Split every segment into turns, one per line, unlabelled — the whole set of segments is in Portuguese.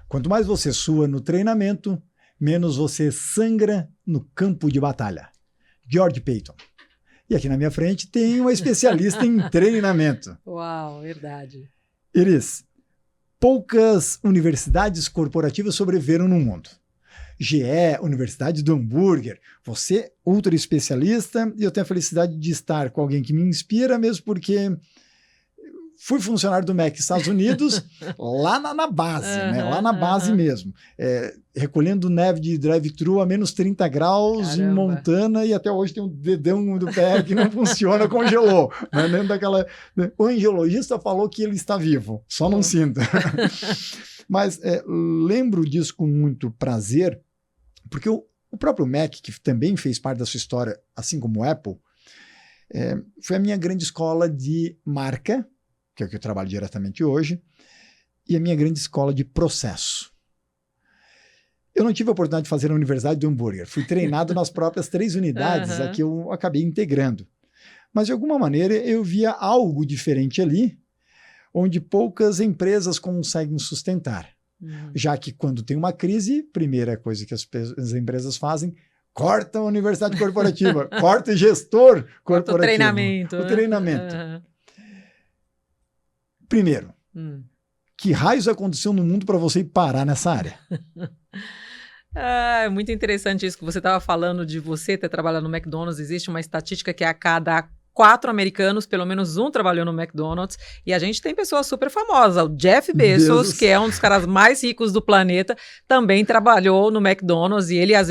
Quanto mais você sua no treinamento, menos você sangra no campo de batalha. George Payton. E aqui na minha frente tem uma especialista em treinamento.
Uau, verdade.
Iris, poucas universidades corporativas sobreviveram no mundo. GE, Universidade do Hambúrguer, você ultra especialista, e eu tenho a felicidade de estar com alguém que me inspira, mesmo porque fui funcionário do MEC Estados Unidos, lá na base, né? Lá na base mesmo. Recolhendo neve de drive-thru a menos 30 graus. Caramba. Em Montana, e até hoje tem um dedão do pé que não funciona, congelou. Né? Dentro daquela... O angiologista falou que ele está vivo, só não sinta. Mas lembro disso com muito prazer, porque o próprio MEC, que também fez parte da sua história, assim como o Apple, foi a minha grande escola de marca, que é o que eu trabalho diretamente hoje, e a minha grande escola de processo. Eu não tive a oportunidade de fazer na Universidade do Hambúrguer, fui treinado nas próprias 3 unidades a que eu acabei integrando. Mas, de alguma maneira, eu via algo diferente ali, onde poucas empresas conseguem sustentar. Já que, quando tem uma crise, primeira coisa que as empresas fazem, corta a universidade corporativa, corta o gestor corporativo.
O treinamento.
O treinamento. Primeiro, que raios aconteceu no mundo para você ir parar nessa área?
É muito interessante isso que você estava falando de você ter trabalhado no McDonald's. Existe uma estatística que a cada 4 americanos, pelo menos um trabalhou no McDonald's, e a gente tem pessoas super famosas. O Jeff Bezos, que é um dos caras mais ricos do planeta, também trabalhou no McDonald's, e ele às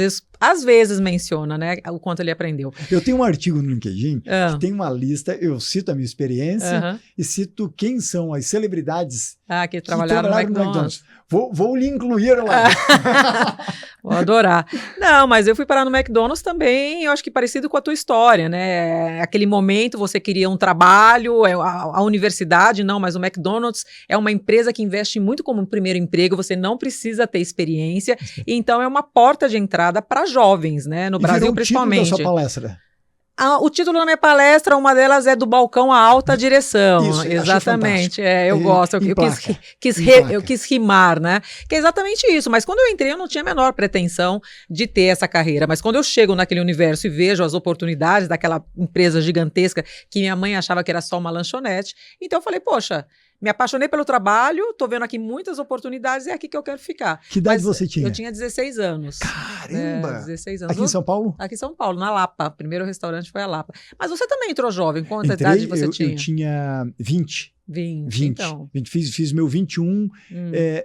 vezes menciona, né, o quanto ele aprendeu.
Eu tenho um artigo no LinkedIn que tem uma lista, eu cito a minha experiência e cito quem são as celebridades
que trabalharam no McDonald's.
Vou lhe incluir lá.
Vou adorar. Não, mas eu fui parar no McDonald's também, eu acho que parecido com a tua história, né? Aquele momento você queria um trabalho, a universidade não, mas o McDonald's é uma empresa que investe muito como um primeiro emprego, você não precisa ter experiência, então é uma porta de entrada para jovens, né? No Brasil, principalmente.
Título da sua palestra?
O título da minha palestra, uma delas é do balcão à alta direção.
Isso,
exatamente. Eu gosto. Eu quis rimar, né? Que é exatamente isso. Mas quando eu entrei, eu não tinha a menor pretensão de ter essa carreira. Mas quando eu chego naquele universo e vejo as oportunidades daquela empresa gigantesca que minha mãe achava que era só uma lanchonete, então eu falei, poxa, me apaixonei pelo trabalho, tô vendo aqui muitas oportunidades, é aqui que eu quero ficar.
Que idade você tinha?
Eu tinha 16 anos.
Caramba!
16 anos.
Aqui em São Paulo?
Aqui em São Paulo, na Lapa. O primeiro restaurante foi a Lapa. Mas você também entrou jovem. Quanta idade você tinha?
Eu tinha 20.
20, então.
Fiz meu 21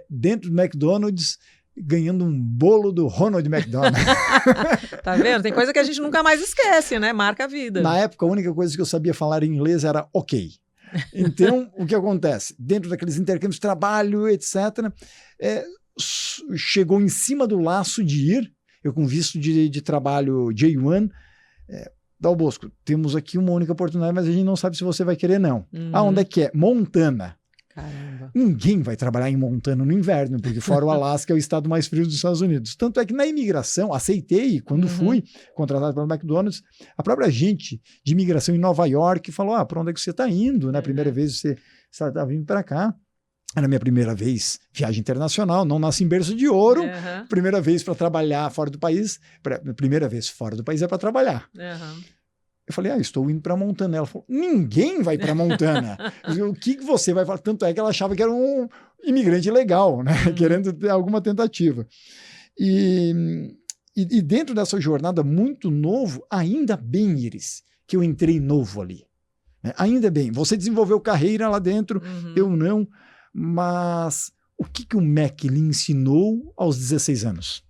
dentro do McDonald's, ganhando um bolo do Ronald McDonald.
Tá vendo? Tem coisa que a gente nunca mais esquece, né? Marca a vida.
Na época, a única coisa que eu sabia falar em inglês era ok. Então, o que acontece? Dentro daqueles intercâmbios de trabalho, etc., chegou em cima do laço de ir, eu com visto de trabalho J1, Dal Bosco, temos aqui uma única oportunidade, mas a gente não sabe se você vai querer, não. Onde é que é? Montana.
Caramba.
Ninguém vai trabalhar em Montana no inverno, porque fora o Alasca é o estado mais frio dos Estados Unidos. Tanto é que na imigração, aceitei, quando fui contratado pelo McDonald's, a própria agente de imigração em Nova York falou, para onde é que você está indo? Né? Primeira vez você está vindo para cá. Era a minha primeira vez, viagem internacional, não nasci em berço de ouro, primeira vez para trabalhar fora do país, primeira vez fora do país é para trabalhar. Eu falei, estou indo para Montana. Ela falou, ninguém vai para Montana. O que você vai falar? Tanto é que ela achava que era um imigrante legal, né? Querendo ter alguma tentativa. E dentro dessa jornada muito novo, ainda bem, Iris, que eu entrei novo ali. Né? Ainda bem. Você desenvolveu carreira lá dentro, eu não. Mas o que o MEC lhe ensinou aos 16 anos?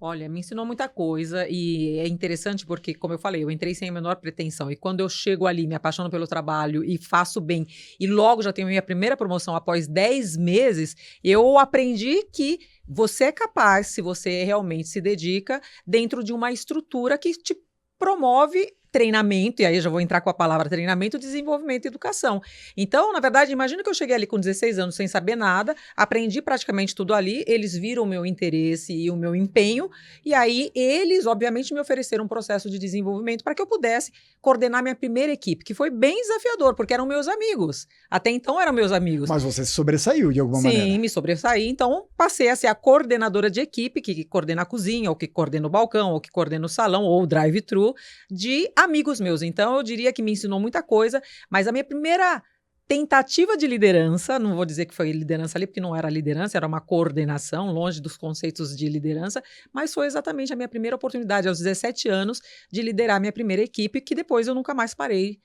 Olha, me ensinou muita coisa e é interessante porque, como eu falei, eu entrei sem a menor pretensão e quando eu chego ali, me apaixono pelo trabalho e faço bem e logo já tenho minha primeira promoção após 10 meses, eu aprendi que você é capaz, se você realmente se dedica, dentro de uma estrutura que te promove treinamento, e aí eu já vou entrar com a palavra treinamento, desenvolvimento e educação. Então, na verdade, imagina que eu cheguei ali com 16 anos sem saber nada, aprendi praticamente tudo ali, eles viram o meu interesse e o meu empenho, e aí eles, obviamente, me ofereceram um processo de desenvolvimento para que eu pudesse coordenar minha primeira equipe, que foi bem desafiador, porque eram meus amigos. Até então eram meus amigos.
Mas você se sobressaiu de alguma maneira.
Sim, me sobressaí. Então, passei a ser a coordenadora de equipe, que coordena a cozinha, ou que coordena o balcão, ou que coordena o salão, ou o drive-thru, de amigos meus. Então, eu diria que me ensinou muita coisa, mas a minha primeira tentativa de liderança, não vou dizer que foi liderança ali, porque não era liderança, era uma coordenação, longe dos conceitos de liderança, mas foi exatamente a minha primeira oportunidade, aos 17 anos, de liderar a minha primeira equipe, que depois eu nunca mais parei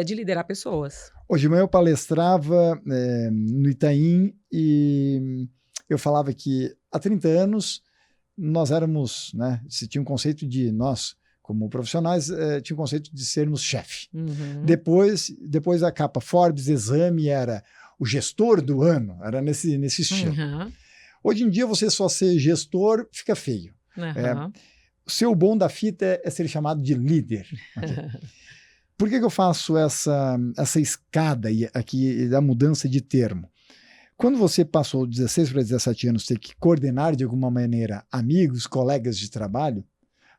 de liderar pessoas.
Hoje de manhã eu palestrava no Itaim e eu falava que há 30 anos nós éramos, né, se tinha um conceito de nós, como profissionais, tinha o conceito de sermos chefe.
Uhum.
Depois a capa Forbes Exame era o gestor do ano, era nesse estilo.
Uhum.
Hoje em dia, você só ser gestor fica feio.
Uhum.
O seu bom da fita é ser chamado de líder. Okay? Por que eu faço essa escada aqui da mudança de termo? Quando você passou 16 para 17 anos, ter que coordenar de alguma maneira amigos, colegas de trabalho,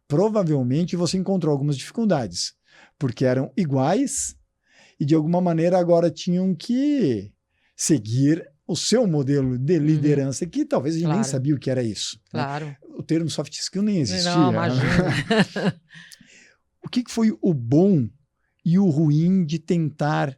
provavelmente você encontrou algumas dificuldades, porque eram iguais e de alguma maneira agora tinham que seguir o seu modelo de liderança, que talvez a gente nem sabia o que era isso.
Claro.
Né? O termo soft skill nem existia.
Não, imagina.
O que foi o bom e o ruim de tentar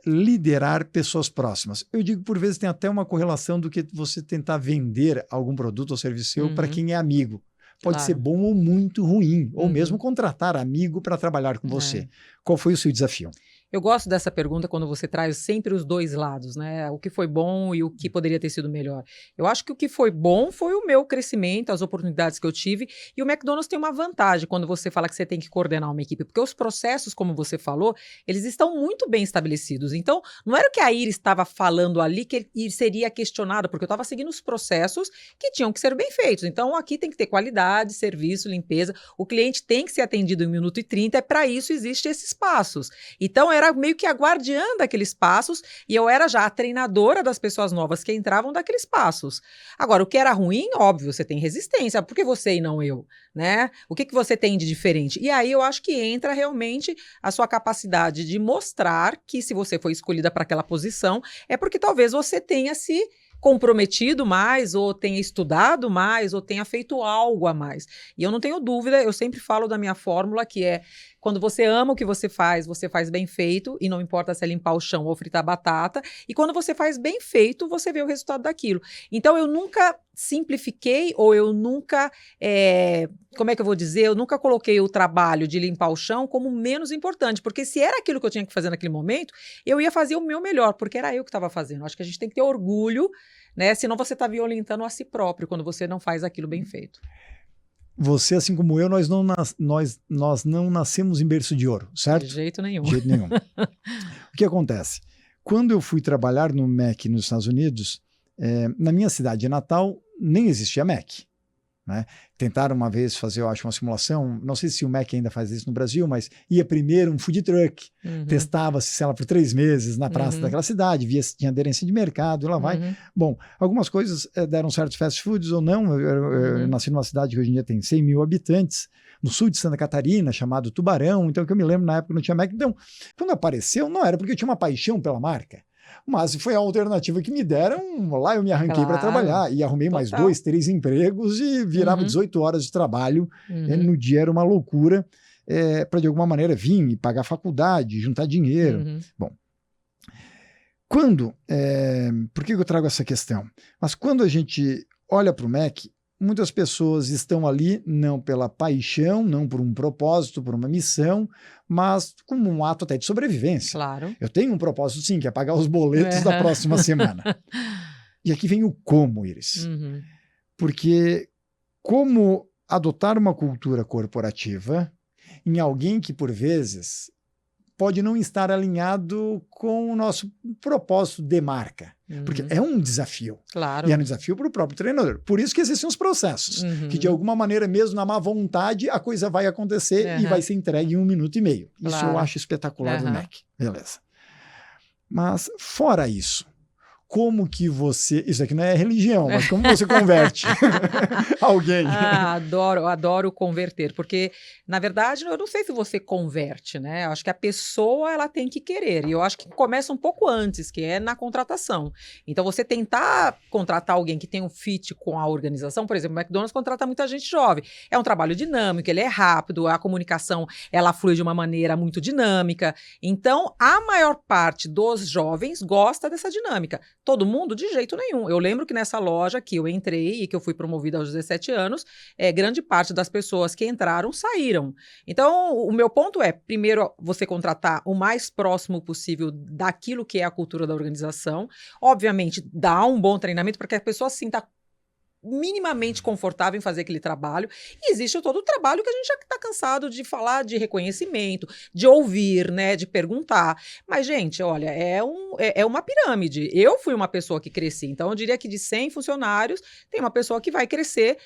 liderar pessoas próximas? Eu digo, por vezes, tem até uma correlação do que você tentar vender algum produto ou serviço seu para quem é amigo. Pode ser bom ou muito ruim, ou mesmo contratar amigo para trabalhar com você. Qual foi o seu desafio?
Eu gosto dessa pergunta quando você traz sempre os dois lados, né? O que foi bom e o que poderia ter sido melhor. Eu acho que o que foi bom foi o meu crescimento, as oportunidades que eu tive. E o McDonald's tem uma vantagem quando você fala que você tem que coordenar uma equipe, porque os processos, como você falou, eles estão muito bem estabelecidos. Então, não era o que a Iris estava falando ali que seria questionado, porque eu estava seguindo os processos que tinham que ser bem feitos. Então, aqui tem que ter qualidade, serviço, limpeza. O cliente tem que ser atendido em 1 minuto e 30, para isso existem esses passos. Então, era meio que a guardiã daqueles passos e eu era já a treinadora das pessoas novas que entravam daqueles passos. Agora, o que era ruim, óbvio, você tem resistência. Por que você e não eu? Né? O que você tem de diferente? E aí eu acho que entra realmente a sua capacidade de mostrar que se você foi escolhida para aquela posição, é porque talvez você tenha se comprometido mais, ou tenha estudado mais, ou tenha feito algo a mais. E eu não tenho dúvida, eu sempre falo da minha fórmula, que é quando você ama o que você faz bem feito, e não importa se é limpar o chão ou fritar batata, e quando você faz bem feito, você vê o resultado daquilo. Então, eu nunca simplifiquei, ou eu nunca, como é que eu vou dizer, eu nunca coloquei o trabalho de limpar o chão como menos importante, porque se era aquilo que eu tinha que fazer naquele momento, eu ia fazer o meu melhor, porque era eu que estava fazendo. Acho que a gente tem que ter orgulho, né? Senão você está violentando a si próprio, quando você não faz aquilo bem feito.
Você, assim como eu, nós não nascemos em berço de ouro, certo?
De jeito nenhum.
De jeito nenhum. O que acontece? Quando eu fui trabalhar no Mac nos Estados Unidos, na minha cidade natal, nem existia Mac. Né? Tentaram uma vez fazer, eu acho, uma simulação, não sei se o Mac ainda faz isso no Brasil, mas ia primeiro um food truck, testava-se, sei lá, por 3 meses na praça daquela cidade, via se tinha aderência de mercado, e lá vai. Bom, algumas coisas deram certos fast foods ou não. Eu nasci numa cidade que hoje em dia tem 100 mil habitantes, no sul de Santa Catarina, chamado Tubarão, então que eu me lembro na época não tinha Mac. Então, quando apareceu, não era porque eu tinha uma paixão pela marca, mas foi a alternativa que me deram. Lá eu me arranquei para trabalhar e arrumei mais 2, 3 empregos e virava 18 horas de trabalho. No dia era uma loucura para de alguma maneira vir e pagar faculdade, juntar dinheiro. Bom, por que eu trago essa questão? Mas quando a gente olha para o Mac, muitas pessoas estão ali não pela paixão, não por um propósito, por uma missão, mas como um ato até de sobrevivência.
Claro.
Eu tenho um propósito, sim, que é pagar os boletos da próxima semana. E aqui vem o como, Iris. Porque como adotar uma cultura corporativa em alguém que, por vezes, pode não estar alinhado com o nosso propósito de marca. Porque é um desafio.
Claro.
E é um desafio para o próprio treinador. Por isso que existem os processos. Que, de alguma maneira, mesmo na má vontade, a coisa vai acontecer e vai ser entregue em 1 minuto e meio. Isso eu acho espetacular do MEC. Beleza. Mas, fora isso, como que você... Isso aqui não é religião, mas como você converte alguém?
Adoro converter, porque, na verdade, eu não sei se você converte, né? Eu acho que a pessoa, ela tem que querer, e eu acho que começa um pouco antes, que é na contratação. Então, você tentar contratar alguém que tem um fit com a organização, por exemplo, o McDonald's contrata muita gente jovem. É um trabalho dinâmico, ele é rápido, a comunicação, ela flui de uma maneira muito dinâmica. Então, a maior parte dos jovens gosta dessa dinâmica. Todo mundo? De jeito nenhum. Eu lembro que nessa loja que eu entrei e que eu fui promovida aos 17 anos, grande parte das pessoas que entraram saíram. Então, o meu ponto é, primeiro, você contratar o mais próximo possível daquilo que é a cultura da organização. Obviamente, dar um bom treinamento para que a pessoa se sinta minimamente confortável em fazer aquele trabalho. E existe todo o trabalho que a gente já está cansado de falar, de reconhecimento, de ouvir, né, de perguntar. Mas, gente, olha, é uma pirâmide. Eu fui uma pessoa que cresci, então eu diria que de 100 funcionários, tem uma pessoa que vai crescer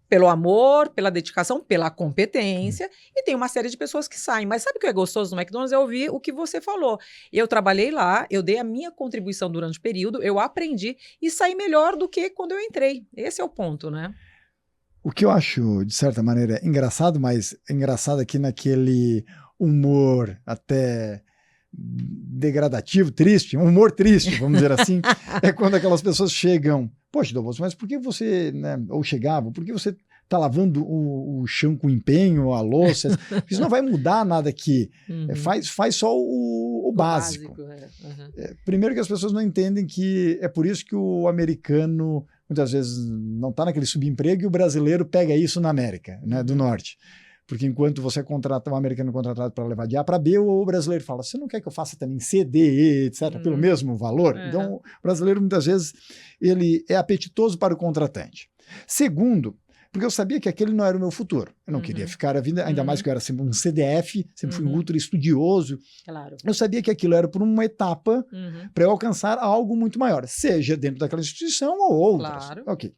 pelo amor, pela dedicação, pela competência, e tem uma série de pessoas que saem. Mas sabe o que é gostoso no McDonald's? Eu ouvi o que você falou. Eu trabalhei lá, eu dei a minha contribuição durante o período, eu aprendi e saí melhor do que quando eu entrei. Esse é o ponto, né?
O que eu acho, de certa maneira, engraçado, mas engraçado aqui naquele humor até degradativo, triste, um humor triste, vamos dizer assim, é quando aquelas pessoas chegam, poxa, Adolfo, mas por que você, né, ou chegavam, por que você está lavando o chão com empenho, a louça? Isso não vai mudar nada aqui, faz só o básico. Primeiro que as pessoas não entendem que é por isso que o americano muitas vezes não está naquele subemprego e o brasileiro pega isso na América, né, do Norte. Porque enquanto você contrata um americano contratado para levar de A para B, o brasileiro fala, você não quer que eu faça também C, D, E, etc., pelo mesmo valor? Então, o brasileiro, muitas vezes, ele é apetitoso para o contratante. Segundo, porque eu sabia que aquele não era o meu futuro. Eu não queria ficar a vida, ainda mais que eu era sempre um CDF, sempre fui um ultra estudioso.
Claro.
Eu sabia que aquilo era por uma etapa para eu alcançar algo muito maior, seja dentro daquela instituição ou outras.
Claro.
Ok.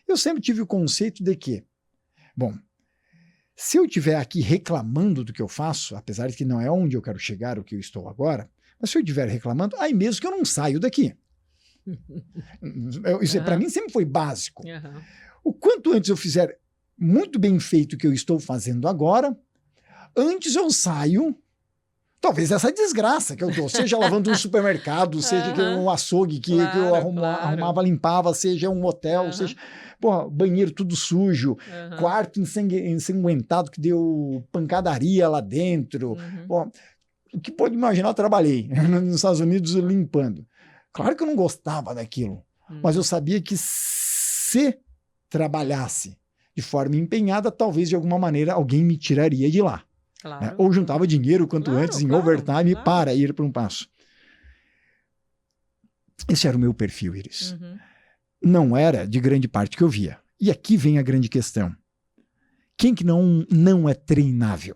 Eu sempre tive o conceito de que, bom, se eu estiver aqui reclamando do que eu faço, apesar de que não é onde eu quero chegar, o que eu estou agora, mas se eu estiver reclamando, aí mesmo que eu não saio daqui. Isso para mim sempre foi básico. O quanto antes eu fizer muito bem feito o que eu estou fazendo agora, antes eu saio, talvez essa desgraça que eu estou, seja lavando um supermercado, seja que um açougue que eu arrumava, limpava, seja um hotel, seja... Pô, banheiro tudo sujo, quarto ensanguentado que deu pancadaria lá dentro. Pô, o que pode imaginar, eu trabalhei nos Estados Unidos limpando. Claro que eu não gostava daquilo, mas eu sabia que se trabalhasse de forma empenhada, talvez de alguma maneira alguém me tiraria de lá.
Claro.
Né? Ou juntava dinheiro quanto antes em overtime para ir para um passo. Esse era o meu perfil, Iris. Não era de grande parte que eu via. E aqui vem a grande questão. Quem que não é treinável?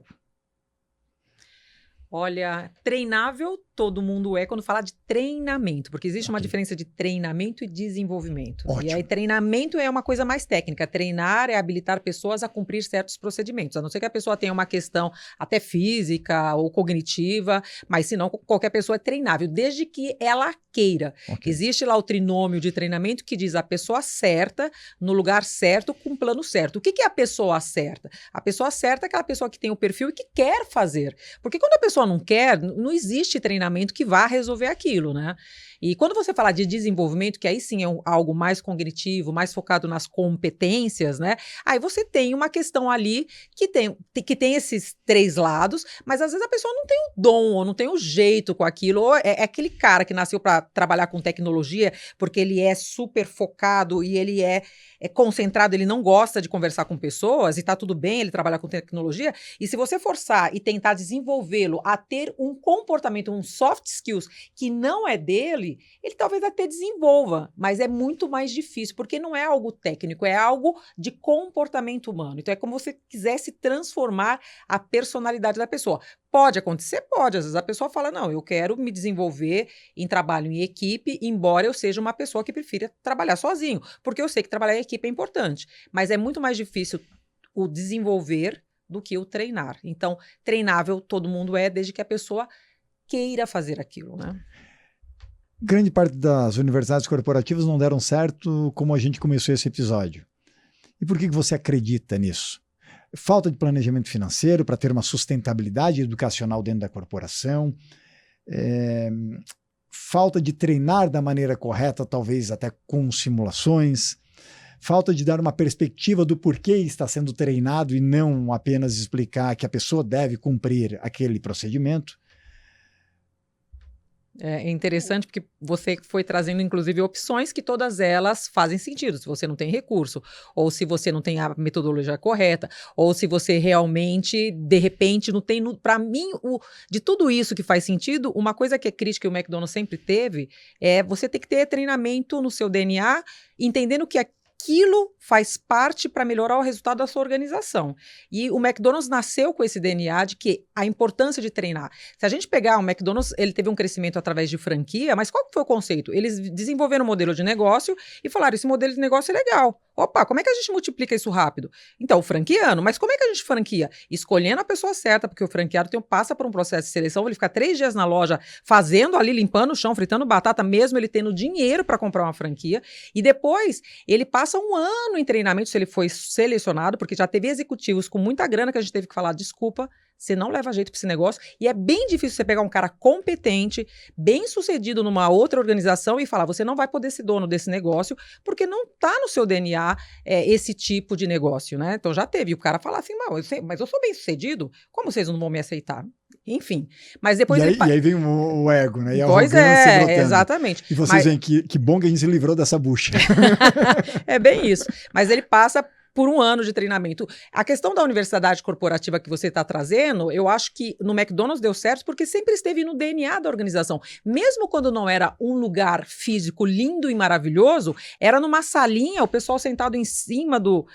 Olha, treinável todo mundo é quando fala de treinamento, porque existe uma diferença de treinamento e desenvolvimento.
Ótimo.
E aí treinamento é uma coisa mais técnica. Treinar é habilitar pessoas a cumprir certos procedimentos, a não ser que a pessoa tenha uma questão até física ou cognitiva, mas se não, qualquer pessoa é treinável, desde que ela queira. Existe lá o trinômio de treinamento que diz a pessoa certa, no lugar certo, com o plano certo. O que é a pessoa certa? A pessoa certa é aquela pessoa que tem o perfil e que quer fazer. Porque quando a pessoa não quer, não existe treinamento que vá resolver aquilo, né? E quando você fala de desenvolvimento, que aí sim é algo mais cognitivo, mais focado nas competências, né? Aí você tem uma questão ali que tem esses 3 lados, mas às vezes a pessoa não tem o dom, ou não tem o jeito com aquilo, ou é aquele cara que nasceu para trabalhar com tecnologia, porque ele é super focado e ele é concentrado, ele não gosta de conversar com pessoas, e tá tudo bem ele trabalhar com tecnologia, e se você forçar e tentar desenvolvê-lo a ter um comportamento, um soft skills que não é dele, ele talvez até desenvolva, mas é muito mais difícil, porque não é algo técnico, é algo de comportamento humano. Então é como se você quisesse transformar a personalidade da pessoa. Pode acontecer? Pode. Às vezes a pessoa fala, não, eu quero me desenvolver em trabalho em equipe, embora eu seja uma pessoa que prefira trabalhar sozinho, porque eu sei que trabalhar em equipe é importante, mas é muito mais difícil o desenvolver do que o treinar. Então, treinável todo mundo é, desde que a pessoa queira fazer aquilo, né?
Grande parte das universidades corporativas não deram certo como a gente começou esse episódio. E por que você acredita nisso? Falta de planejamento financeiro para ter uma sustentabilidade educacional dentro da corporação, falta de treinar da maneira correta, talvez até com simulações, falta de dar uma perspectiva do porquê está sendo treinado e não apenas explicar que a pessoa deve cumprir aquele procedimento.
É interessante porque você foi trazendo, inclusive, opções que todas elas fazem sentido. Se você não tem recurso, ou se você não tem a metodologia correta, ou se você realmente, de repente, não tem... Para mim, de tudo isso que faz sentido, uma coisa que é crítica que o McDonald's sempre teve é você ter que ter treinamento no seu DNA, entendendo que aquilo faz parte para melhorar o resultado da sua organização. E o McDonald's nasceu com esse DNA de que a importância de treinar. Se a gente pegar o McDonald's, ele teve um crescimento através de franquia, mas qual que foi o conceito? Eles desenvolveram um modelo de negócio e falaram, esse modelo de negócio é legal. Opa, como é que a gente multiplica isso rápido? Então, franqueando. Mas como é que a gente franquia? Escolhendo a pessoa certa, porque o franqueado passa por um processo de seleção, ele fica 3 dias na loja fazendo ali, limpando o chão, fritando batata, mesmo ele tendo dinheiro para comprar uma franquia. E depois, ele passa um ano em treinamento, se ele foi selecionado, porque já teve executivos com muita grana que a gente teve que falar, desculpa, você não leva jeito para esse negócio, e é bem difícil você pegar um cara competente, bem sucedido numa outra organização e falar, você não vai poder ser dono desse negócio, porque não está no seu DNA esse tipo de negócio, né? Então já teve, e o cara falar assim, mas eu sou bem sucedido, como vocês não vão me aceitar? Enfim, mas depois...
E aí vem o ego, né? E a
pois
é,
exatamente.
E vocês veem que bom que a gente se livrou dessa bucha.
É bem isso. Mas ele passa por um ano de treinamento. A questão da universidade corporativa que você está trazendo, eu acho que no McDonald's deu certo porque sempre esteve no DNA da organização. Mesmo quando não era um lugar físico lindo e maravilhoso, era numa salinha, o pessoal sentado em cima do...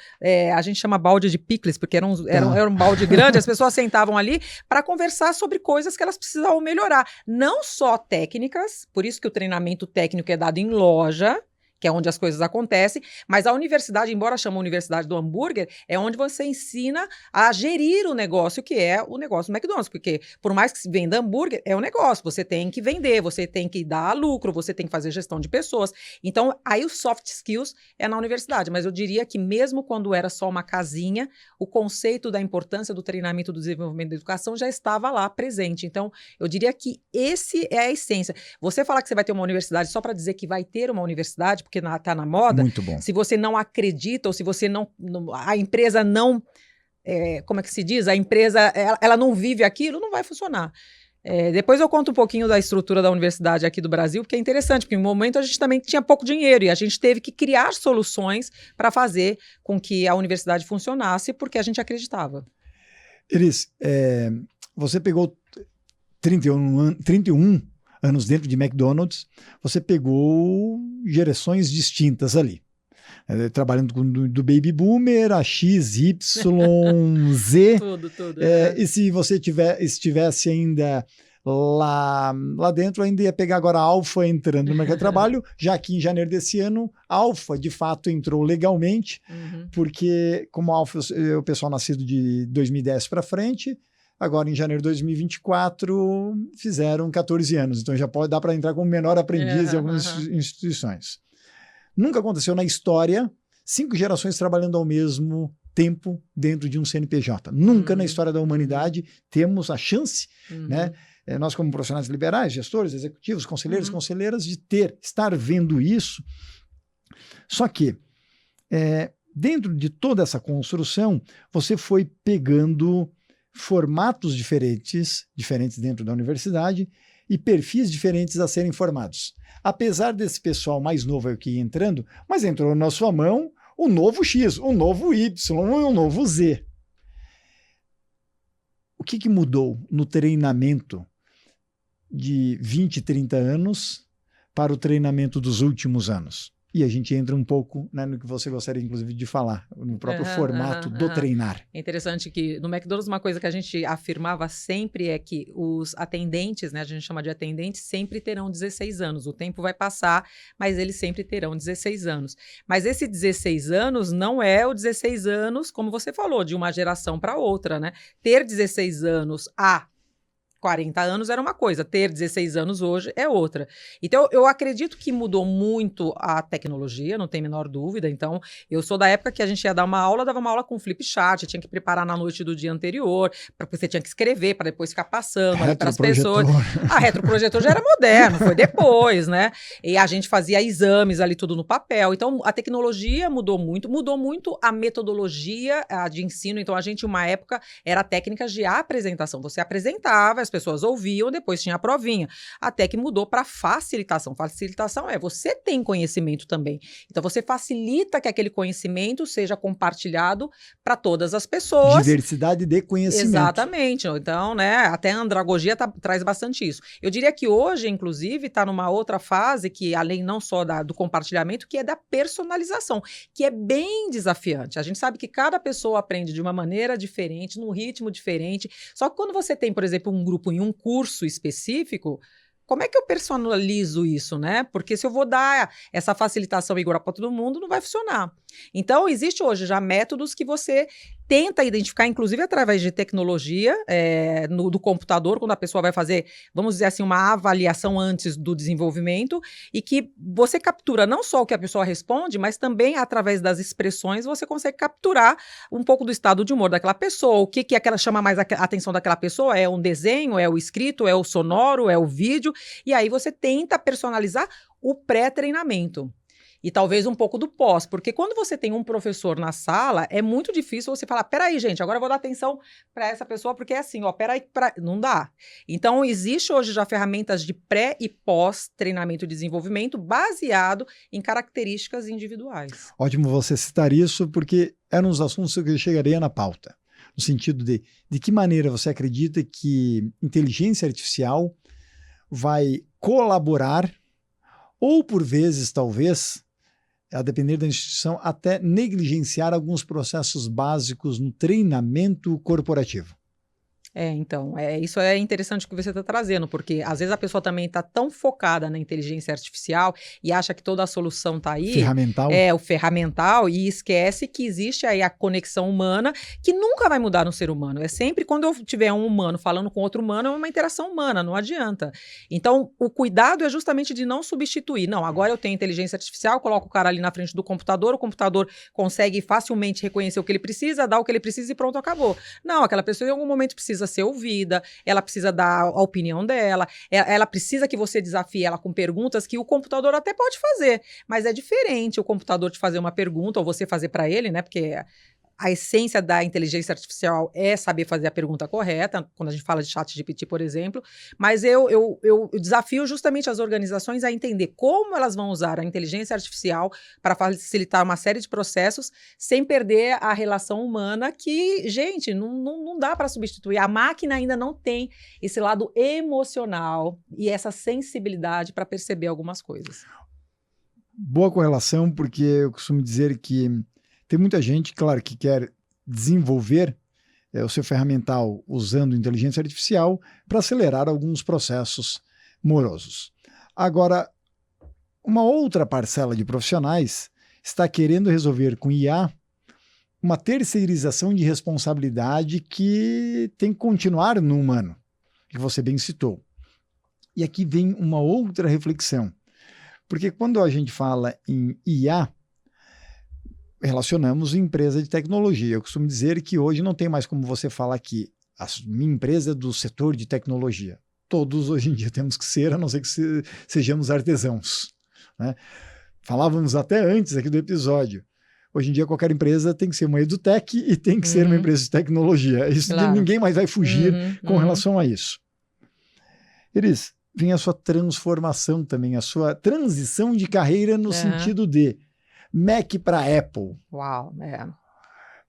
a gente chama balde de picles, porque era um balde grande, as pessoas sentavam ali para conversar sobre coisas que elas precisavam melhorar. Não só técnicas, por isso que o treinamento técnico é dado em loja, que é onde as coisas acontecem, mas a universidade, embora chama Universidade do Hambúrguer, é onde você ensina a gerir o negócio, que é o negócio do McDonald's, porque por mais que se venda hambúrguer, é um negócio, você tem que vender, você tem que dar lucro, você tem que fazer gestão de pessoas. Então, aí os soft skills é na universidade, mas eu diria que mesmo quando era só uma casinha, o conceito da importância do treinamento, do desenvolvimento da educação já estava lá presente. Então, eu diria que esse é a essência. Você falar que você vai ter uma universidade só para dizer que vai ter uma universidade, porque está na moda.
Muito bom.
Se você não acredita ou se você a empresa não, como é que se diz? A empresa, ela não vive aquilo, não vai funcionar. Depois eu conto um pouquinho da estrutura da universidade aqui do Brasil, porque é interessante, porque no momento a gente também tinha pouco dinheiro e a gente teve que criar soluções para fazer com que a universidade funcionasse, porque a gente acreditava.
Elis, você pegou 31 anos dentro de McDonald's, você pegou gerações distintas ali. Trabalhando do Baby Boomer, a X, Y, Z.
Tudo.
E se você estivesse ainda lá dentro, ainda ia pegar agora a Alpha entrando no mercado de trabalho, já que em janeiro desse ano, a Alpha, de fato, entrou legalmente, porque como a Alpha, o pessoal nascido de 2010 para frente, agora, em janeiro de 2024, fizeram 14 anos. Então, já dar para entrar como menor aprendiz em algumas instituições. Nunca aconteceu na história 5 gerações trabalhando ao mesmo tempo dentro de um CNPJ. Nunca na história da humanidade temos a chance, né? Nós como profissionais liberais, gestores, executivos, conselheiros, conselheiras, de estar vendo isso. Só que, dentro de toda essa construção, você foi pegando formatos diferentes dentro da universidade e perfis diferentes a serem formados. Apesar desse pessoal mais novo aqui entrando, mas entrou na sua mão o novo X, o novo Y e o novo Z. O que mudou no treinamento de 20, 30 anos para o treinamento dos últimos anos. E a gente entra um pouco, né, no que você gostaria, inclusive, de falar, no próprio formato do treinar.
É interessante que no McDonald's uma coisa que a gente afirmava sempre é que os atendentes, né, a gente chama de atendentes, sempre terão 16 anos. O tempo vai passar, mas eles sempre terão 16 anos. Mas esse 16 anos não é o 16 anos, como você falou, de uma geração para outra, né? Ter 16 anos há 40 anos era uma coisa, ter 16 anos hoje é outra. Então, eu acredito que mudou muito a tecnologia, não tem a menor dúvida. Então, eu sou da época que a gente ia dar uma aula, dava uma aula com flip chart, tinha que preparar na noite do dia anterior, porque você tinha que escrever para depois ficar passando para as pessoas. A retroprojetor já era moderno, foi depois, né? E a gente fazia exames ali, tudo no papel. Então, a tecnologia mudou muito a metodologia de ensino. Então, a gente, uma época, era técnicas de apresentação. Você apresentava, as pessoas ouviam, depois tinha a provinha. Até que mudou para facilitação. Facilitação é você tem conhecimento também. Então, você facilita que aquele conhecimento seja compartilhado para todas as pessoas.
Diversidade de conhecimento.
Exatamente. Então, né, até a andragogia traz bastante isso. Eu diria que hoje, inclusive, está numa outra fase que, além não só do compartilhamento, que é da personalização, que é bem desafiante. A gente sabe que cada pessoa aprende de uma maneira diferente, num ritmo diferente. Só que quando você tem, por exemplo, um grupo em um curso específico, como é que eu personalizo isso, né? Porque se eu vou dar essa facilitação igual para todo mundo, não vai funcionar. Então, existe hoje já métodos que você tenta identificar, inclusive através de tecnologia, do computador, quando a pessoa vai fazer, vamos dizer assim, uma avaliação antes do desenvolvimento, e que você captura não só o que a pessoa responde, mas também através das expressões você consegue capturar um pouco do estado de humor daquela pessoa, o que aquela chama mais a atenção daquela pessoa, é um desenho, é o escrito, é o sonoro, é o vídeo, e aí você tenta personalizar o pré-treinamento. E talvez um pouco do pós, porque quando você tem um professor na sala, é muito difícil você falar, peraí, gente, agora eu vou dar atenção para essa pessoa, porque é assim, ó, peraí, não dá. Então, existe hoje já ferramentas de pré e pós-treinamento e desenvolvimento baseado em características individuais.
Ótimo você citar isso, porque era um dos assuntos que eu chegaria na pauta, no sentido de que maneira você acredita que inteligência artificial vai colaborar, ou por vezes, talvez, a depender da instituição, até negligenciar alguns processos básicos no treinamento corporativo.
Então, isso é interessante o que você está trazendo, porque às vezes a pessoa também está tão focada na inteligência artificial e acha que toda a solução está aí.
Ferramental.
O ferramental, e esquece que existe aí a conexão humana, que nunca vai mudar no ser humano. É sempre quando eu tiver um humano falando com outro humano, é uma interação humana, não adianta. Então, o cuidado é justamente de não substituir. Não, agora eu tenho inteligência artificial, coloco o cara ali na frente do computador, o computador consegue facilmente reconhecer o que ele precisa, dar o que ele precisa e pronto, acabou. Não, aquela pessoa em algum momento precisa ser ouvida, ela precisa dar a opinião dela, ela precisa que você desafie ela com perguntas que o computador até pode fazer, mas é diferente o computador te fazer uma pergunta ou você fazer para ele, né? Porque a essência da inteligência artificial é saber fazer a pergunta correta, quando a gente fala de ChatGPT, por exemplo, mas eu desafio justamente as organizações a entender como elas vão usar a inteligência artificial para facilitar uma série de processos sem perder a relação humana que, gente, não dá para substituir. A máquina ainda não tem esse lado emocional e essa sensibilidade para perceber algumas coisas.
Boa correlação, porque eu costumo dizer que tem muita gente, claro, que quer desenvolver o seu ferramental usando inteligência artificial para acelerar alguns processos morosos. Agora, uma outra parcela de profissionais está querendo resolver com IA uma terceirização de responsabilidade que tem que continuar no humano, que você bem citou. E aqui vem uma outra reflexão, porque quando a gente fala em IA, relacionamos empresa de tecnologia. Eu costumo dizer que hoje não tem mais como você falar que a minha empresa é do setor de tecnologia. Todos hoje em dia temos que ser, a não ser que sejamos artesãos, né? Falávamos até antes aqui do episódio. Hoje em dia qualquer empresa tem que ser uma edutech e tem que ser uma empresa de tecnologia. Isso claro. Ninguém mais vai fugir com relação a isso. Iris, vem a sua transformação também, a sua transição de carreira no sentido de Mac para Apple.
Uau,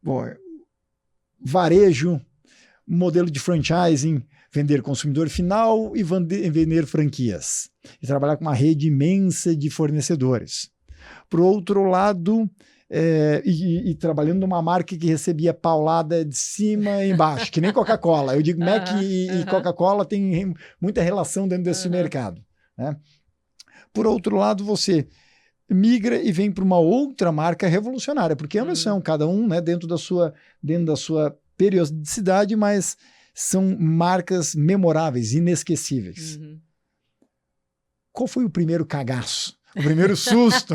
Bom, varejo, modelo de franchising, vender consumidor final e vender franquias. E trabalhar com uma rede imensa de fornecedores. Por outro lado, e trabalhando numa marca que recebia paulada de cima e embaixo, que nem Coca-Cola. Eu digo Mac e Coca-Cola tem muita relação dentro desse mercado, né? Por outro lado, você migra e vem para uma outra marca revolucionária, porque ambas são, cada um, né, dentro da sua periodicidade, mas são marcas memoráveis, inesquecíveis. Qual foi o primeiro cagaço? O primeiro susto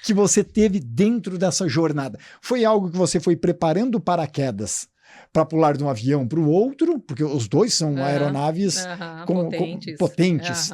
que você teve dentro dessa jornada? Foi algo que você foi preparando paraquedas para pular de um avião para o outro, porque os dois são aeronaves potentes.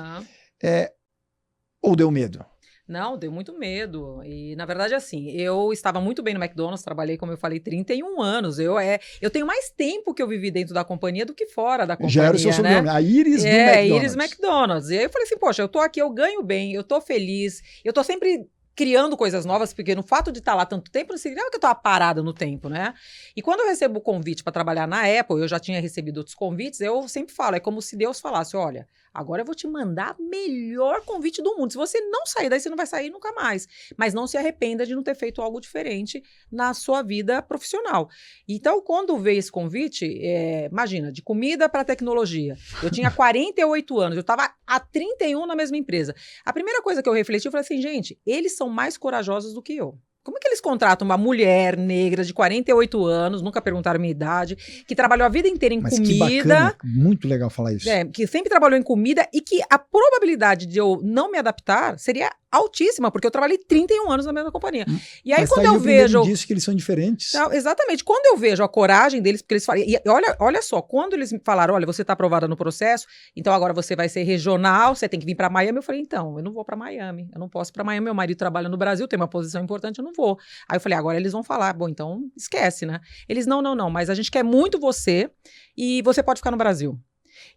Ou deu medo?
Não, deu muito medo. E, na verdade, assim, eu estava muito bem no McDonald's, trabalhei, como eu falei, 31 anos. Eu tenho mais tempo que eu vivi dentro da companhia do que fora da companhia,
já era o seu sobrenome, a Iris do McDonald's.
Iris McDonald's. E aí eu falei assim, poxa, eu tô aqui, eu ganho bem, eu tô feliz, eu tô sempre criando coisas novas, porque no fato de estar lá tanto tempo, não significa que eu estava parada no tempo, né? E quando eu recebo o convite para trabalhar na Apple, eu já tinha recebido outros convites, eu sempre falo, é como se Deus falasse, olha, agora eu vou te mandar o melhor convite do mundo. Se você não sair daí, você não vai sair nunca mais. Mas não se arrependa de não ter feito algo diferente na sua vida profissional. Então, quando veio esse convite, imagina, de comida para tecnologia. Eu tinha 48 anos, eu estava há 31 na mesma empresa. A primeira coisa que eu refleti, eu falei assim, gente, eles são mais corajosos do que eu. Como é que eles contratam uma mulher negra de 48 anos, nunca perguntaram a minha idade, que trabalhou a vida inteira em comida.
Que bacana, muito legal falar isso.
Que sempre trabalhou em comida e que a probabilidade de eu não me adaptar seria altíssima, porque eu trabalhei 31 anos na mesma companhia. E aí, quando eu vejo
disso que eles são diferentes.
Não, exatamente. Quando eu vejo a coragem deles, porque eles falam. E olha só, quando eles me falaram, olha, você está aprovada no processo, então agora você vai ser regional, você tem que vir para Miami. Eu falei, então, eu não vou para Miami. Eu não posso ir para Miami. Meu marido trabalha no Brasil, tem uma posição importante, eu não vou. Aí eu falei, agora eles vão falar, bom, então esquece, né? Eles, não, mas a gente quer muito você e você pode ficar no Brasil.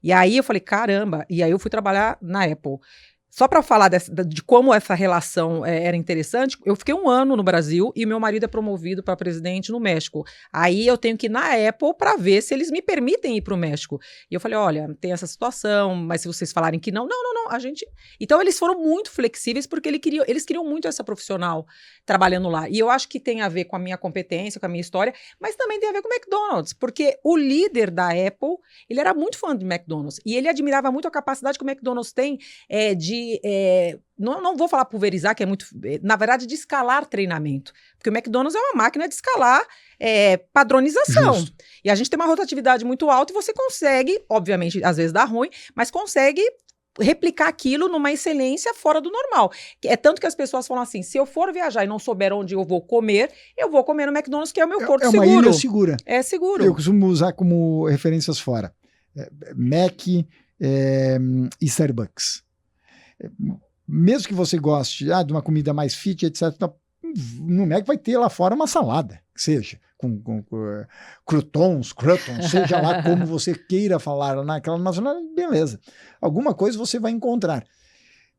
E aí eu falei, caramba. E aí eu fui trabalhar na Apple. Só para falar de como essa relação era interessante, eu fiquei 1 ano no Brasil e meu marido é promovido para presidente no México. Aí eu tenho que ir na Apple para ver se eles me permitem ir para o México. E eu falei, olha, tem essa situação, mas se vocês falarem que não, a gente... Então eles foram muito flexíveis porque eles queriam muito essa profissional trabalhando lá. E eu acho que tem a ver com a minha competência, com a minha história, mas também tem a ver com o McDonald's, porque o líder da Apple, ele era muito fã de McDonald's e ele admirava muito a capacidade que o McDonald's tem não vou falar pulverizar, que é muito... Na verdade, de escalar treinamento. Porque o McDonald's é uma máquina de escalar padronização. Justo. E a gente tem uma rotatividade muito alta e você consegue, obviamente, às vezes dá ruim, mas consegue replicar aquilo numa excelência fora do normal. É tanto que as pessoas falam assim, se eu for viajar e não souber onde eu vou comer no McDonald's, que é o meu porto seguro. É
uma ilha segura.
É seguro.
Eu costumo usar como referências fora. Mac e Starbucks. Mesmo que você goste de uma comida mais fit, etc., no Mac vai ter lá fora uma salada, que seja, com croutons, seja lá como você queira falar naquela nacional, beleza. Alguma coisa você vai encontrar.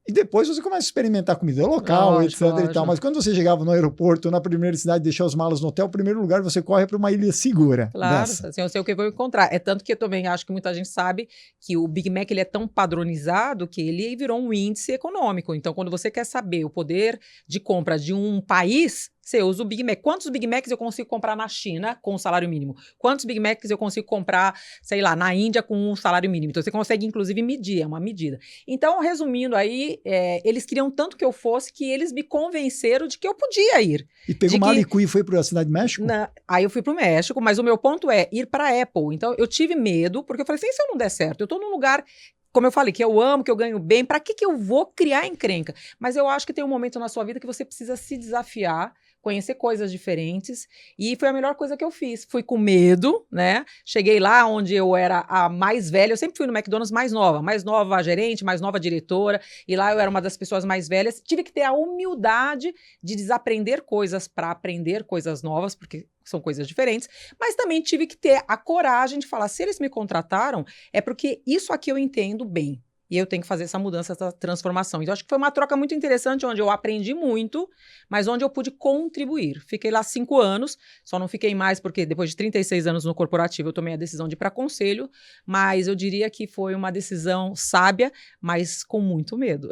E depois você começa a experimentar comida local, etc. E tal. Mas quando você chegava no aeroporto, na primeira cidade, deixar os malas no hotel, o primeiro lugar você corre para uma ilha segura.
Claro, assim, eu sei o que eu vou encontrar. É tanto que eu também acho que muita gente sabe que o Big Mac ele é tão padronizado que ele virou um índice econômico. Então, quando você quer saber o poder de compra de um país, você usa o Big Mac. Quantos Big Macs eu consigo comprar na China com um salário mínimo? Quantos Big Macs eu consigo comprar, sei lá, na Índia com um salário mínimo? Então, você consegue, inclusive, medir, é uma medida. Então, resumindo aí, eles queriam tanto que eu fosse que eles me convenceram de que eu podia ir.
E pegou Malicu e foi para a cidade do México?
Aí eu fui para o México, mas o meu ponto é ir para a Apple. Então, eu tive medo, porque eu falei assim, se eu não der certo, eu estou num lugar... Como eu falei, que eu amo, que eu ganho bem, para que eu vou criar encrenca? Mas eu acho que tem um momento na sua vida que você precisa se desafiar, conhecer coisas diferentes, e foi a melhor coisa que eu fiz. Fui com medo, né? Cheguei lá onde eu era a mais velha, eu sempre fui no McDonald's mais nova gerente, mais nova diretora, e lá eu era uma das pessoas mais velhas. Tive que ter a humildade de desaprender coisas para aprender coisas novas, porque são coisas diferentes, mas também tive que ter a coragem de falar, se eles me contrataram, é porque isso aqui eu entendo bem. e eu tenho que fazer essa mudança, essa transformação. Então, acho que foi uma troca muito interessante, onde eu aprendi muito, mas onde eu pude contribuir. Fiquei lá 5 anos, só não fiquei mais porque depois de 36 anos no corporativo eu tomei a decisão de ir para conselho, mas eu diria que foi uma decisão sábia, mas com muito medo.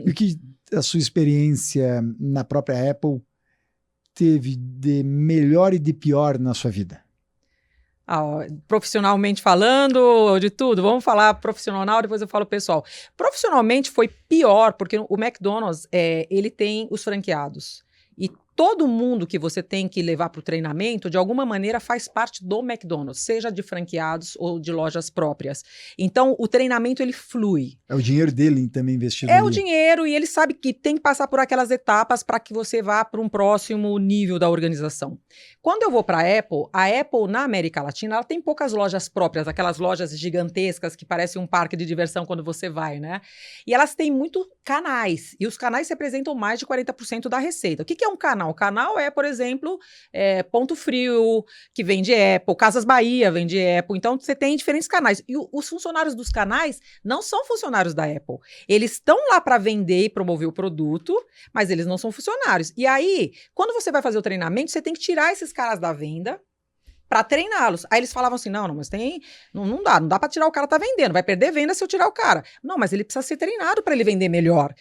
E o que a sua experiência na própria Apple teve de melhor e de pior na sua vida?
Profissionalmente falando, de tudo, vamos falar profissional, depois eu falo pessoal. Profissionalmente foi pior, porque o McDonald's, ele tem os franqueados, e todo mundo que você tem que levar para o treinamento, de alguma maneira, faz parte do McDonald's, seja de franqueados ou de lojas próprias. Então, o treinamento, ele flui.
É o dinheiro dele também investido
É
ali.
o dinheiro, e ele sabe que tem que passar por aquelas etapas para que você vá para um próximo nível da organização. Quando eu vou para a Apple na América Latina, ela tem poucas lojas próprias, aquelas lojas gigantescas que parecem um parque de diversão quando você vai, né? E elas têm muito canais, e os canais representam mais de 40% da receita. O que é um canal? O canal é, por exemplo, Ponto Frio, que vende Apple, Casas Bahia vende Apple. Então, você tem diferentes canais. E os funcionários dos canais não são funcionários da Apple. Eles estão lá para vender e promover o produto, mas eles não são funcionários. E aí, quando você vai fazer o treinamento, você tem que tirar esses caras da venda para treiná-los. Aí eles falavam assim, não, mas não dá para tirar, o cara tá vendendo, vai perder venda se eu tirar o cara. Não, mas ele precisa ser treinado para ele vender melhor.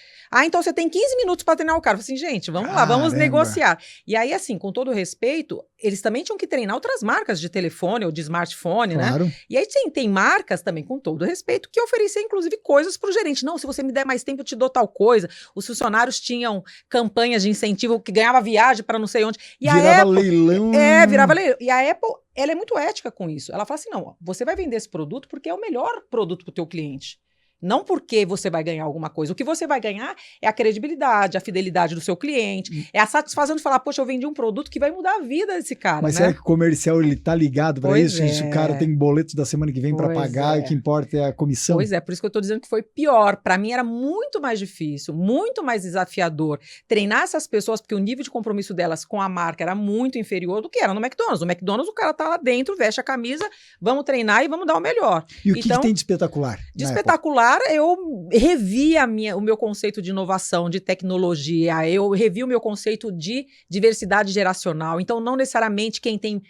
Então você tem 15 minutos para treinar o cara. Eu falei assim, gente, vamos lá, vamos negociar. E aí, assim, com todo respeito, eles também tinham que treinar outras marcas de telefone ou de smartphone,
claro,
né? E aí tem marcas também, com todo respeito, que ofereciam, inclusive, coisas pro gerente. Não, se você me der mais tempo, eu te dou tal coisa. Os funcionários tinham campanhas de incentivo que ganhava viagem para não sei onde. E
virava leilão.
Virava leilão. E a Apple, ela é muito ética com isso. Ela fala assim, não, você vai vender esse produto porque é o melhor produto para o teu cliente. Não porque você vai ganhar alguma coisa. O que você vai ganhar é a credibilidade, a fidelidade do seu cliente, é a satisfação de falar, poxa, eu vendi um produto que vai mudar a vida desse cara,
Mas
né?
será que o comercial, ele tá ligado para isso?
É.
E se o cara tem boleto da semana que vem para pagar, e o que importa é a comissão?
Pois é, por isso que eu tô dizendo que foi pior. Para mim era muito mais difícil, muito mais desafiador treinar essas pessoas, porque o nível de compromisso delas com a marca era muito inferior do que era no McDonald's. No McDonald's o cara tá lá dentro, veste a camisa, vamos treinar e vamos dar o melhor.
E o que tem de espetacular?
De espetacular, eu revi o meu conceito de inovação, de tecnologia, eu revi o meu conceito de diversidade geracional. Então, não necessariamente quem tem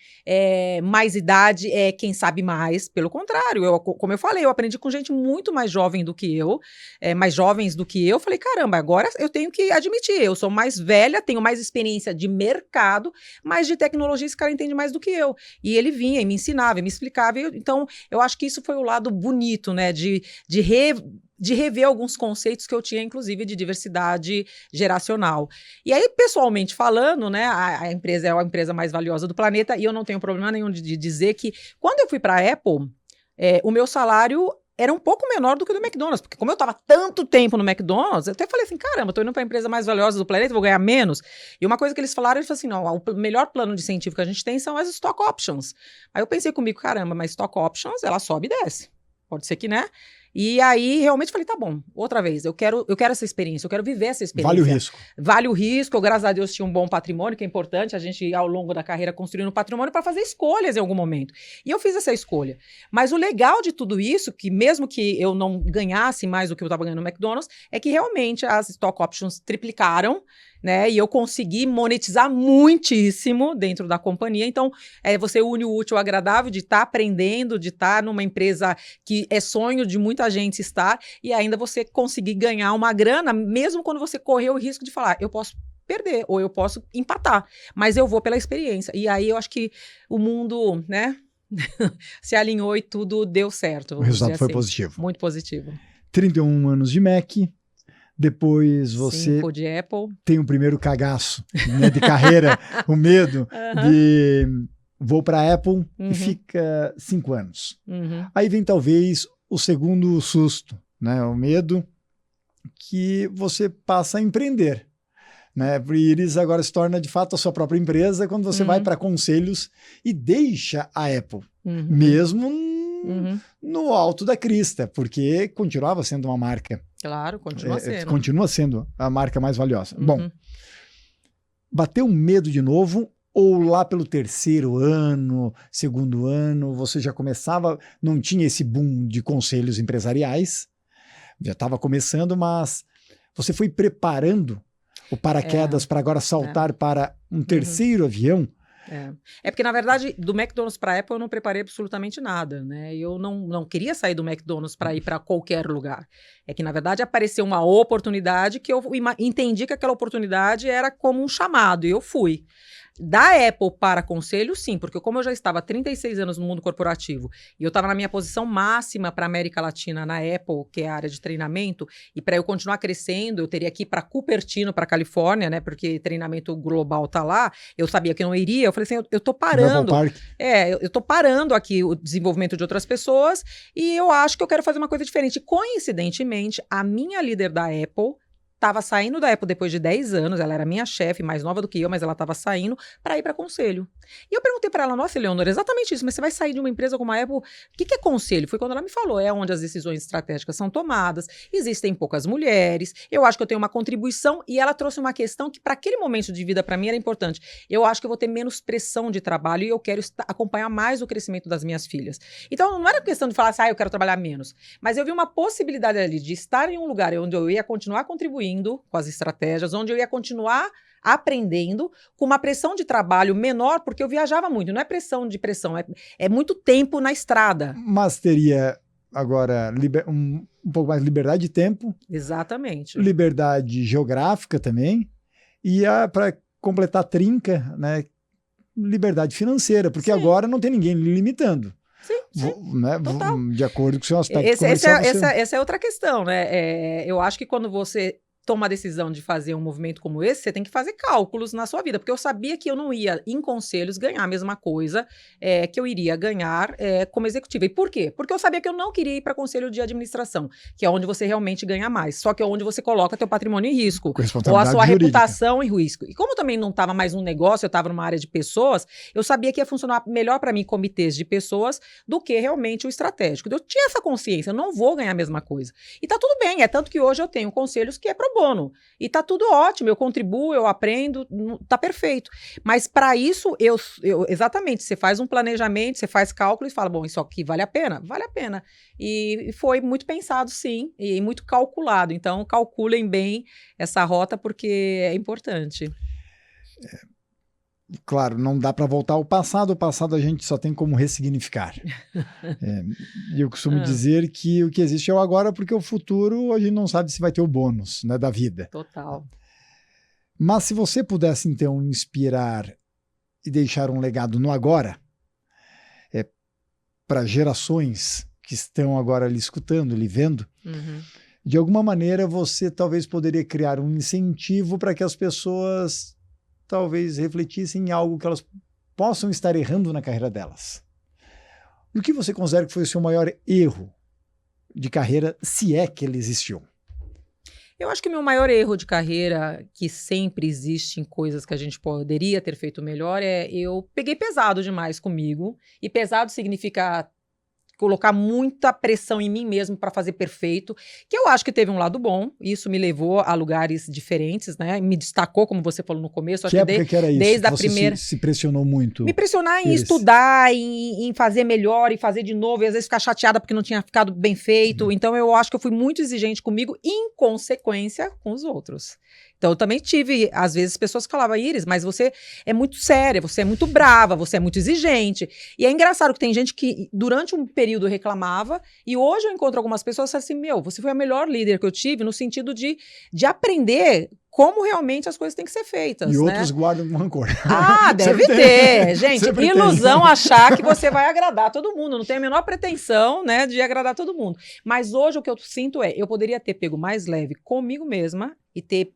mais idade é quem sabe mais. Pelo contrário, como eu falei, eu aprendi com gente muito mais jovem do que eu, mais jovens do que eu. Falei, caramba, agora eu tenho que admitir, eu sou mais velha, tenho mais experiência de mercado, mas de tecnologia esse cara entende mais do que eu. E ele vinha e me ensinava, e me explicava. Então, eu acho que isso foi o lado bonito, né, de rever alguns conceitos que eu tinha, inclusive, de diversidade geracional. E aí, pessoalmente falando, né, a empresa é a empresa mais valiosa do planeta, e eu não tenho problema nenhum de dizer que, quando eu fui para a Apple, o meu salário era um pouco menor do que o do McDonald's, porque como eu estava tanto tempo no McDonald's, eu até falei assim, caramba, estou indo para a empresa mais valiosa do planeta, vou ganhar menos. E uma coisa que eles falaram assim, não, o melhor plano de incentivo que a gente tem são as stock options. Aí eu pensei comigo, caramba, mas stock options, ela sobe e desce. Pode ser que, né? E aí, realmente, falei, tá bom, outra vez, eu quero essa experiência, eu quero viver essa experiência.
Vale o risco.
Vale o risco, eu, graças a Deus, tinha um bom patrimônio, que é importante, a gente, ao longo da carreira, construindo um patrimônio para fazer escolhas em algum momento. E eu fiz essa escolha. Mas o legal de tudo isso, que mesmo que eu não ganhasse mais do que eu estava ganhando no McDonald's, é que realmente as stock options triplicaram, né? E eu consegui monetizar muitíssimo dentro da companhia. Então, você une o útil ao agradável de estar aprendendo, de estar numa empresa que é sonho de muita gente estar, e ainda você conseguir ganhar uma grana, mesmo quando você correu o risco de falar, eu posso perder, ou eu posso empatar, mas eu vou pela experiência. E aí eu acho que o mundo, né, se alinhou e tudo deu certo.
O resultado foi
assim.
positivo.
Muito positivo.
31 anos de Mac. Depois você
5 de Apple.
Tem o primeiro cagaço, né, de carreira, o medo de vou para a Apple e fica 5 anos. Aí vem talvez o segundo susto, né, o medo que você passa a empreender. Né? A Iris agora se torna de fato a sua própria empresa quando você vai para conselhos e deixa a Apple, mesmo no alto da crista, porque continuava sendo uma marca.
Claro, continua sendo.
Continua sendo a marca mais valiosa. Bom, bateu medo de novo ou lá pelo terceiro ano, segundo ano, você já começava, não tinha esse boom de conselhos empresariais, Já estava começando, mas você foi preparando o paraquedas para agora saltar para um terceiro avião?
Porque, na verdade, do McDonald's para a Apple eu não preparei absolutamente nada, né? Eu não queria sair do McDonald's para ir para qualquer lugar. É que, na verdade, apareceu uma oportunidade que eu entendi que aquela oportunidade era como um chamado, e eu fui. Da Apple para conselho, sim, porque como eu já estava há 36 anos no mundo corporativo e eu estava na minha posição máxima para a América Latina na Apple, que é a área de treinamento, e para eu continuar crescendo, eu teria que ir para Cupertino, para Califórnia, né, porque treinamento global tá lá, eu sabia que eu não iria, eu falei assim, eu tô parando, eu tô parando aqui o desenvolvimento de outras pessoas e eu acho que eu quero fazer uma coisa diferente. Coincidentemente, a minha líder da Apple estava saindo da Apple depois de 10 anos, ela era minha chefe, mais nova do que eu, mas ela estava saindo para ir para conselho. E eu perguntei para ela, nossa, Eleonora, exatamente isso, mas você vai sair de uma empresa como a Apple, o que é conselho? Foi quando ela me falou, é onde as decisões estratégicas são tomadas, existem poucas mulheres, eu acho que eu tenho uma contribuição, e ela trouxe uma questão que para aquele momento de vida para mim era importante. Eu acho que eu vou ter menos pressão de trabalho e eu quero acompanhar mais o crescimento das minhas filhas. Então não era questão de falar assim, eu quero trabalhar menos, mas eu vi uma possibilidade ali de estar em um lugar onde eu ia continuar contribuindo com as estratégias, onde eu ia continuar aprendendo, com uma pressão de trabalho menor, porque eu viajava muito, não é pressão, é muito tempo na estrada.
Mas teria agora um pouco mais de liberdade de tempo.
Exatamente.
Liberdade geográfica também, e para completar a trinca, né, liberdade financeira, porque agora não tem ninguém limitando.
Sim,
né, de acordo com o seu aspecto
comercial. Essa é outra questão, né? Eu acho que quando você toma a decisão de fazer um movimento como esse, você tem que fazer cálculos na sua vida, porque eu sabia que eu não ia, em conselhos, ganhar a mesma coisa que eu iria ganhar como executiva. E por quê? Porque eu sabia que eu não queria ir para conselho de administração, que é onde você realmente ganha mais, só que é onde você coloca teu patrimônio em risco, ou a sua reputação em risco. E como também não estava mais um negócio, eu estava numa área de pessoas, eu sabia que ia funcionar melhor para mim comitês de pessoas do que realmente o estratégico. Eu tinha essa consciência, eu não vou ganhar a mesma coisa. E tá tudo bem, é tanto que hoje eu tenho conselhos que é pro bono. E tá tudo ótimo, eu contribuo, eu aprendo, tá perfeito. Mas para isso, exatamente, você faz um planejamento, você faz cálculo e fala, bom, isso aqui vale a pena? Vale a pena. E foi muito pensado, sim, e muito calculado. Então, calculem bem essa rota, porque é importante.
Claro, não dá para voltar ao passado. O passado a gente só tem como ressignificar. E eu costumo dizer que o que existe é o agora, porque o futuro a gente não sabe se vai ter o bônus, né, da vida.
Total.
Mas se você pudesse, então, inspirar e deixar um legado no agora, para gerações que estão agora lhe escutando, lhe vendo, de alguma maneira você talvez poderia criar um incentivo para que as pessoas talvez refletissem em algo que elas possam estar errando na carreira delas. E o que você considera que foi o seu maior erro de carreira, se é que ele existiu?
Eu acho que o meu maior erro de carreira, que sempre existe em coisas que a gente poderia ter feito melhor, eu peguei pesado demais comigo. E pesado significa colocar muita pressão em mim mesmo para fazer perfeito, que eu acho que teve um lado bom, isso me levou a lugares diferentes, né, me destacou, como você falou no começo, acho
que era isso?
Desde
você
a primeira...
se pressionou muito?
Me pressionar em estudar, em fazer melhor, e fazer de novo, e às vezes ficar chateada porque não tinha ficado bem feito, então eu acho que eu fui muito exigente comigo, em consequência, com os outros. Então, eu também tive, às vezes, pessoas que falavam, Iris, mas você é muito séria, você é muito brava, você é muito exigente. E é engraçado que tem gente que, durante um período, reclamava, e hoje eu encontro algumas pessoas que falam assim, você foi a melhor líder que eu tive, no sentido de aprender como realmente as coisas têm que ser feitas.
E
né?
outros guardam com rancor.
Deve ter. Gente, ilusão achar que você vai agradar todo mundo. Não tenho a menor pretensão, né, de agradar todo mundo. Mas hoje o que eu sinto eu poderia ter pego mais leve comigo mesma e ter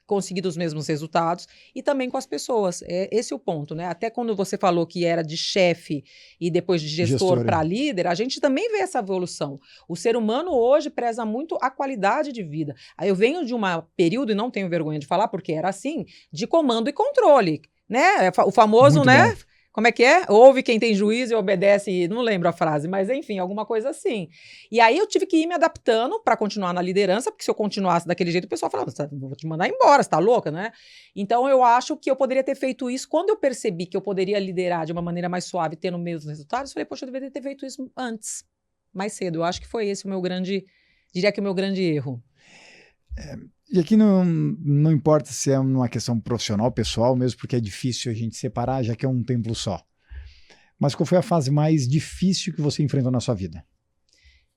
conseguido os mesmos resultados e também com as pessoas. Esse é o ponto, né? Até quando você falou que era de chefe e depois de gestor para líder, a gente também vê essa evolução. O ser humano hoje preza muito a qualidade de vida. Aí eu venho de um período, e não tenho vergonha de falar, porque era assim, de comando e controle, né? O famoso, muito né? Bom. Como é que é? Ouve quem tem juízo e obedece, não lembro a frase, mas enfim, alguma coisa assim. E aí eu tive que ir me adaptando para continuar na liderança, porque se eu continuasse daquele jeito, o pessoal falava, vou te mandar embora, você tá louca, né? Então eu acho que eu poderia ter feito isso, quando eu percebi que eu poderia liderar de uma maneira mais suave, tendo mesmos resultados, eu falei, poxa, eu deveria ter feito isso antes, mais cedo. Eu acho que foi esse o meu grande Diria que o meu grande erro.
E aqui não importa se é uma questão profissional, pessoal, mesmo porque é difícil a gente separar, já que é um templo só. Mas qual foi a fase mais difícil que você enfrentou na sua vida?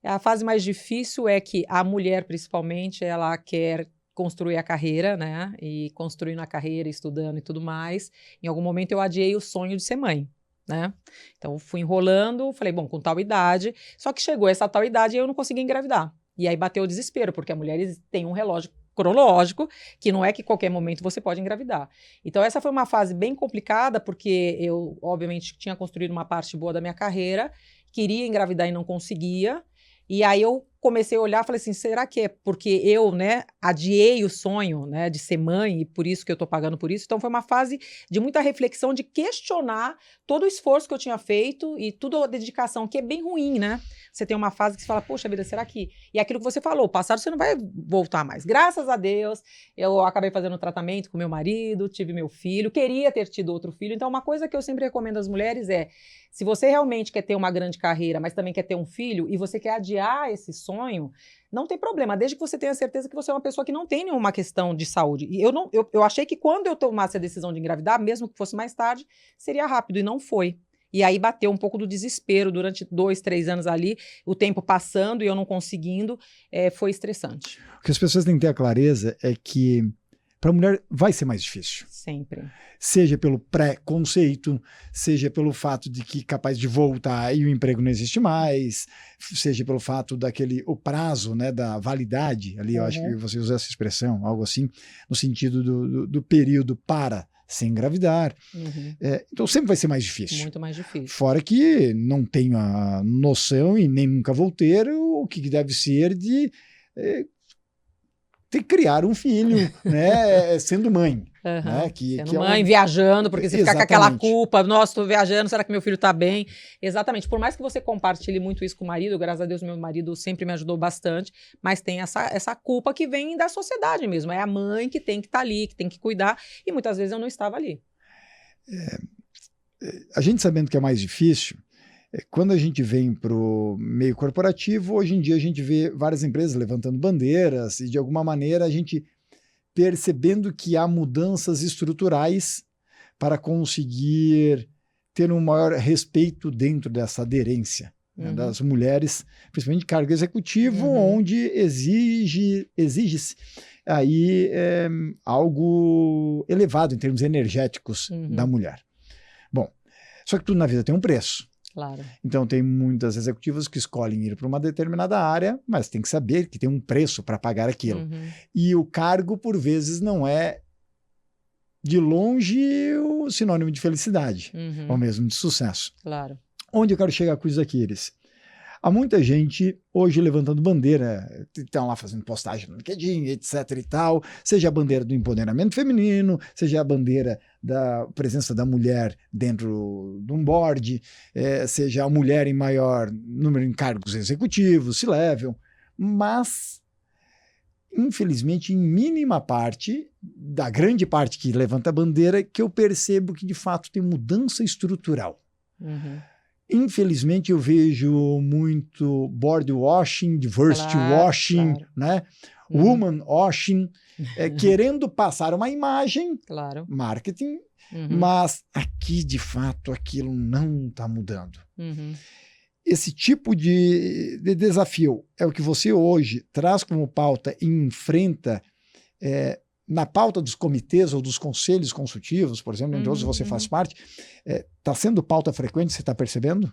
A fase mais difícil é que a mulher, principalmente, ela quer construir a carreira, né? E construindo a carreira, estudando e tudo mais. Em algum momento eu adiei o sonho de ser mãe, né? Então fui enrolando, falei, bom, com tal idade. Só que chegou essa tal idade e eu não consegui engravidar. E aí bateu o desespero, porque a mulher tem um relógio cronológico, que não é que qualquer momento você pode engravidar. Então essa foi uma fase bem complicada, porque eu, obviamente, tinha construído uma parte boa da minha carreira, queria engravidar e não conseguia. E aí eu comecei a olhar e falei assim, será que é porque eu, né, adiei o sonho, né, de ser mãe e por isso que eu tô pagando por isso? Então foi uma fase de muita reflexão, de questionar todo o esforço que eu tinha feito e toda a dedicação, que é bem ruim, né? Você tem uma fase que você fala, poxa vida, será que... E aquilo que você falou, o passado você não vai voltar mais. Graças a Deus, eu acabei fazendo um tratamento com meu marido, tive meu filho, queria ter tido outro filho. Então uma coisa que eu sempre recomendo às mulheres é, se você realmente quer ter uma grande carreira, mas também quer ter um filho, e você quer adiar esse sonho, não tem problema, desde que você tenha certeza que você é uma pessoa que não tem nenhuma questão de saúde. E eu achei que quando eu tomasse a decisão de engravidar, mesmo que fosse mais tarde, seria rápido, e não foi. E aí bateu um pouco do desespero durante 2, 3 anos ali, o tempo passando e eu não conseguindo, foi estressante.
O que as pessoas têm que ter a clareza é que para a mulher vai ser mais difícil.
Sempre.
Seja pelo pré-conceito, seja pelo fato de que capaz de voltar e o emprego não existe mais, seja pelo fato o prazo, né, da validade, ali eu acho que você usou essa expressão, algo assim, no sentido do período para se engravidar. Então sempre vai ser mais difícil.
Muito mais difícil.
Fora que não tenho a noção e nem nunca vou ter o que deve ser de ter que criar um filho, né, sendo mãe. Né,
sendo mãe, viajando, porque você fica com aquela culpa, nossa, tô viajando, será que meu filho tá bem? Exatamente, por mais que você compartilhe muito isso com o marido, graças a Deus meu marido sempre me ajudou bastante, mas tem essa culpa que vem da sociedade mesmo, é a mãe que tem que estar ali, que tem que cuidar, e muitas vezes eu não estava ali.
A gente sabendo que é mais difícil, quando a gente vem para o meio corporativo, hoje em dia a gente vê várias empresas levantando bandeiras e de alguma maneira a gente percebendo que há mudanças estruturais para conseguir ter um maior respeito dentro dessa aderência né, das mulheres, principalmente cargo executivo, onde exige-se aí algo elevado em termos energéticos da mulher. Bom, só que tudo na vida tem um preço.
Claro.
Então tem muitas executivas que escolhem ir para uma determinada área, mas tem que saber que tem um preço para pagar aquilo. E o cargo, por vezes, não é de longe o sinônimo de felicidade, ou mesmo de sucesso.
Claro.
Onde eu quero chegar com isso aqui, Iris? Há muita gente hoje levantando bandeira, estão lá fazendo postagem no LinkedIn, etc e tal, seja a bandeira do empoderamento feminino, seja a bandeira da presença da mulher dentro de um board, seja a mulher em maior número em cargos executivos, C-level, mas, infelizmente, em mínima parte, da grande parte que levanta a bandeira, que eu percebo que, de fato, tem mudança estrutural. Infelizmente, eu vejo muito board washing, diversity washing, né? Woman washing, querendo passar uma imagem, marketing, mas aqui, de fato, aquilo não está mudando. Esse tipo de desafio é o que você hoje traz como pauta e enfrenta na pauta dos comitês ou dos conselhos consultivos, por exemplo, entre outros você faz parte, está sendo pauta frequente, você está percebendo?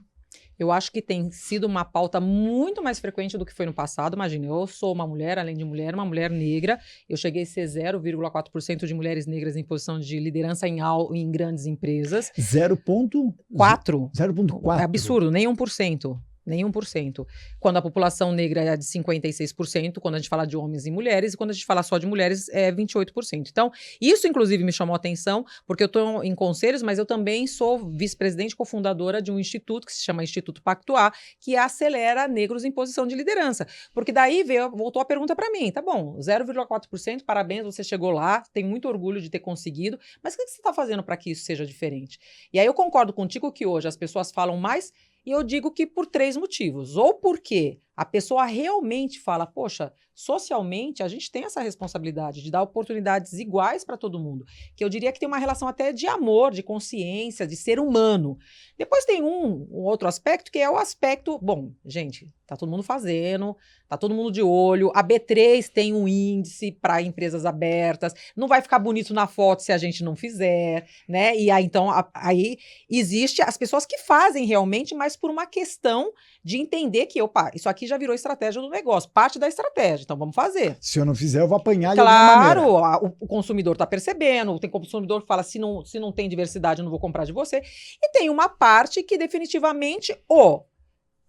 Eu acho que tem sido uma pauta muito mais frequente do que foi no passado. Imagina, eu sou uma mulher, além de mulher, uma mulher negra. Eu cheguei a ser 0,4% de mulheres negras em posição de liderança em grandes empresas.
0,4?
0,4. É absurdo, nem 1%. Nem 1%. Quando a população negra é de 56%, quando a gente fala de homens e mulheres, e quando a gente fala só de mulheres, é 28%. Então, isso inclusive me chamou a atenção, porque eu estou em conselhos, mas eu também sou vice-presidente e cofundadora de um instituto, que se chama Instituto Pactuar, que acelera negros em posição de liderança. Porque daí voltou a pergunta para mim, tá bom, 0,4%, parabéns, você chegou lá, tem muito orgulho de ter conseguido, mas o que você está fazendo para que isso seja diferente? E aí eu concordo contigo que hoje as pessoas falam mais. E eu digo que por 3 motivos. Ou porque a pessoa realmente fala, poxa, socialmente a gente tem essa responsabilidade de dar oportunidades iguais para todo mundo, que eu diria que tem uma relação até de amor, de consciência, de ser humano. Depois tem um outro aspecto, que é o aspecto, bom, gente, tá todo mundo fazendo, tá todo mundo de olho, a B3 tem um índice para empresas abertas, não vai ficar bonito na foto se a gente não fizer, né? E aí, então, aí existe as pessoas que fazem realmente, mas por uma questão de entender que, opa, isso aqui já virou estratégia do negócio, parte da estratégia, então vamos fazer.
Se eu não fizer, eu vou apanhar de alguma maneira.
Claro, o consumidor está percebendo, tem consumidor que fala, se não tem diversidade, eu não vou comprar de você. E tem uma parte que definitivamente ou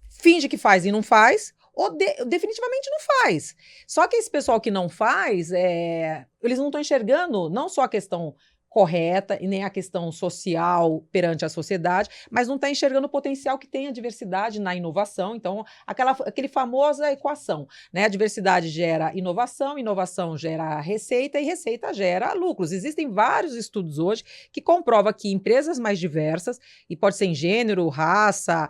finge que faz e não faz, ou definitivamente não faz. Só que esse pessoal que não faz, eles não estão enxergando não só a questão correta e nem a questão social perante a sociedade, mas não está enxergando o potencial que tem a diversidade na inovação. Então, aquele famosa equação, né? A diversidade gera inovação, inovação gera receita e receita gera lucros. Existem vários estudos hoje que comprovam que empresas mais diversas, e pode ser em gênero, raça,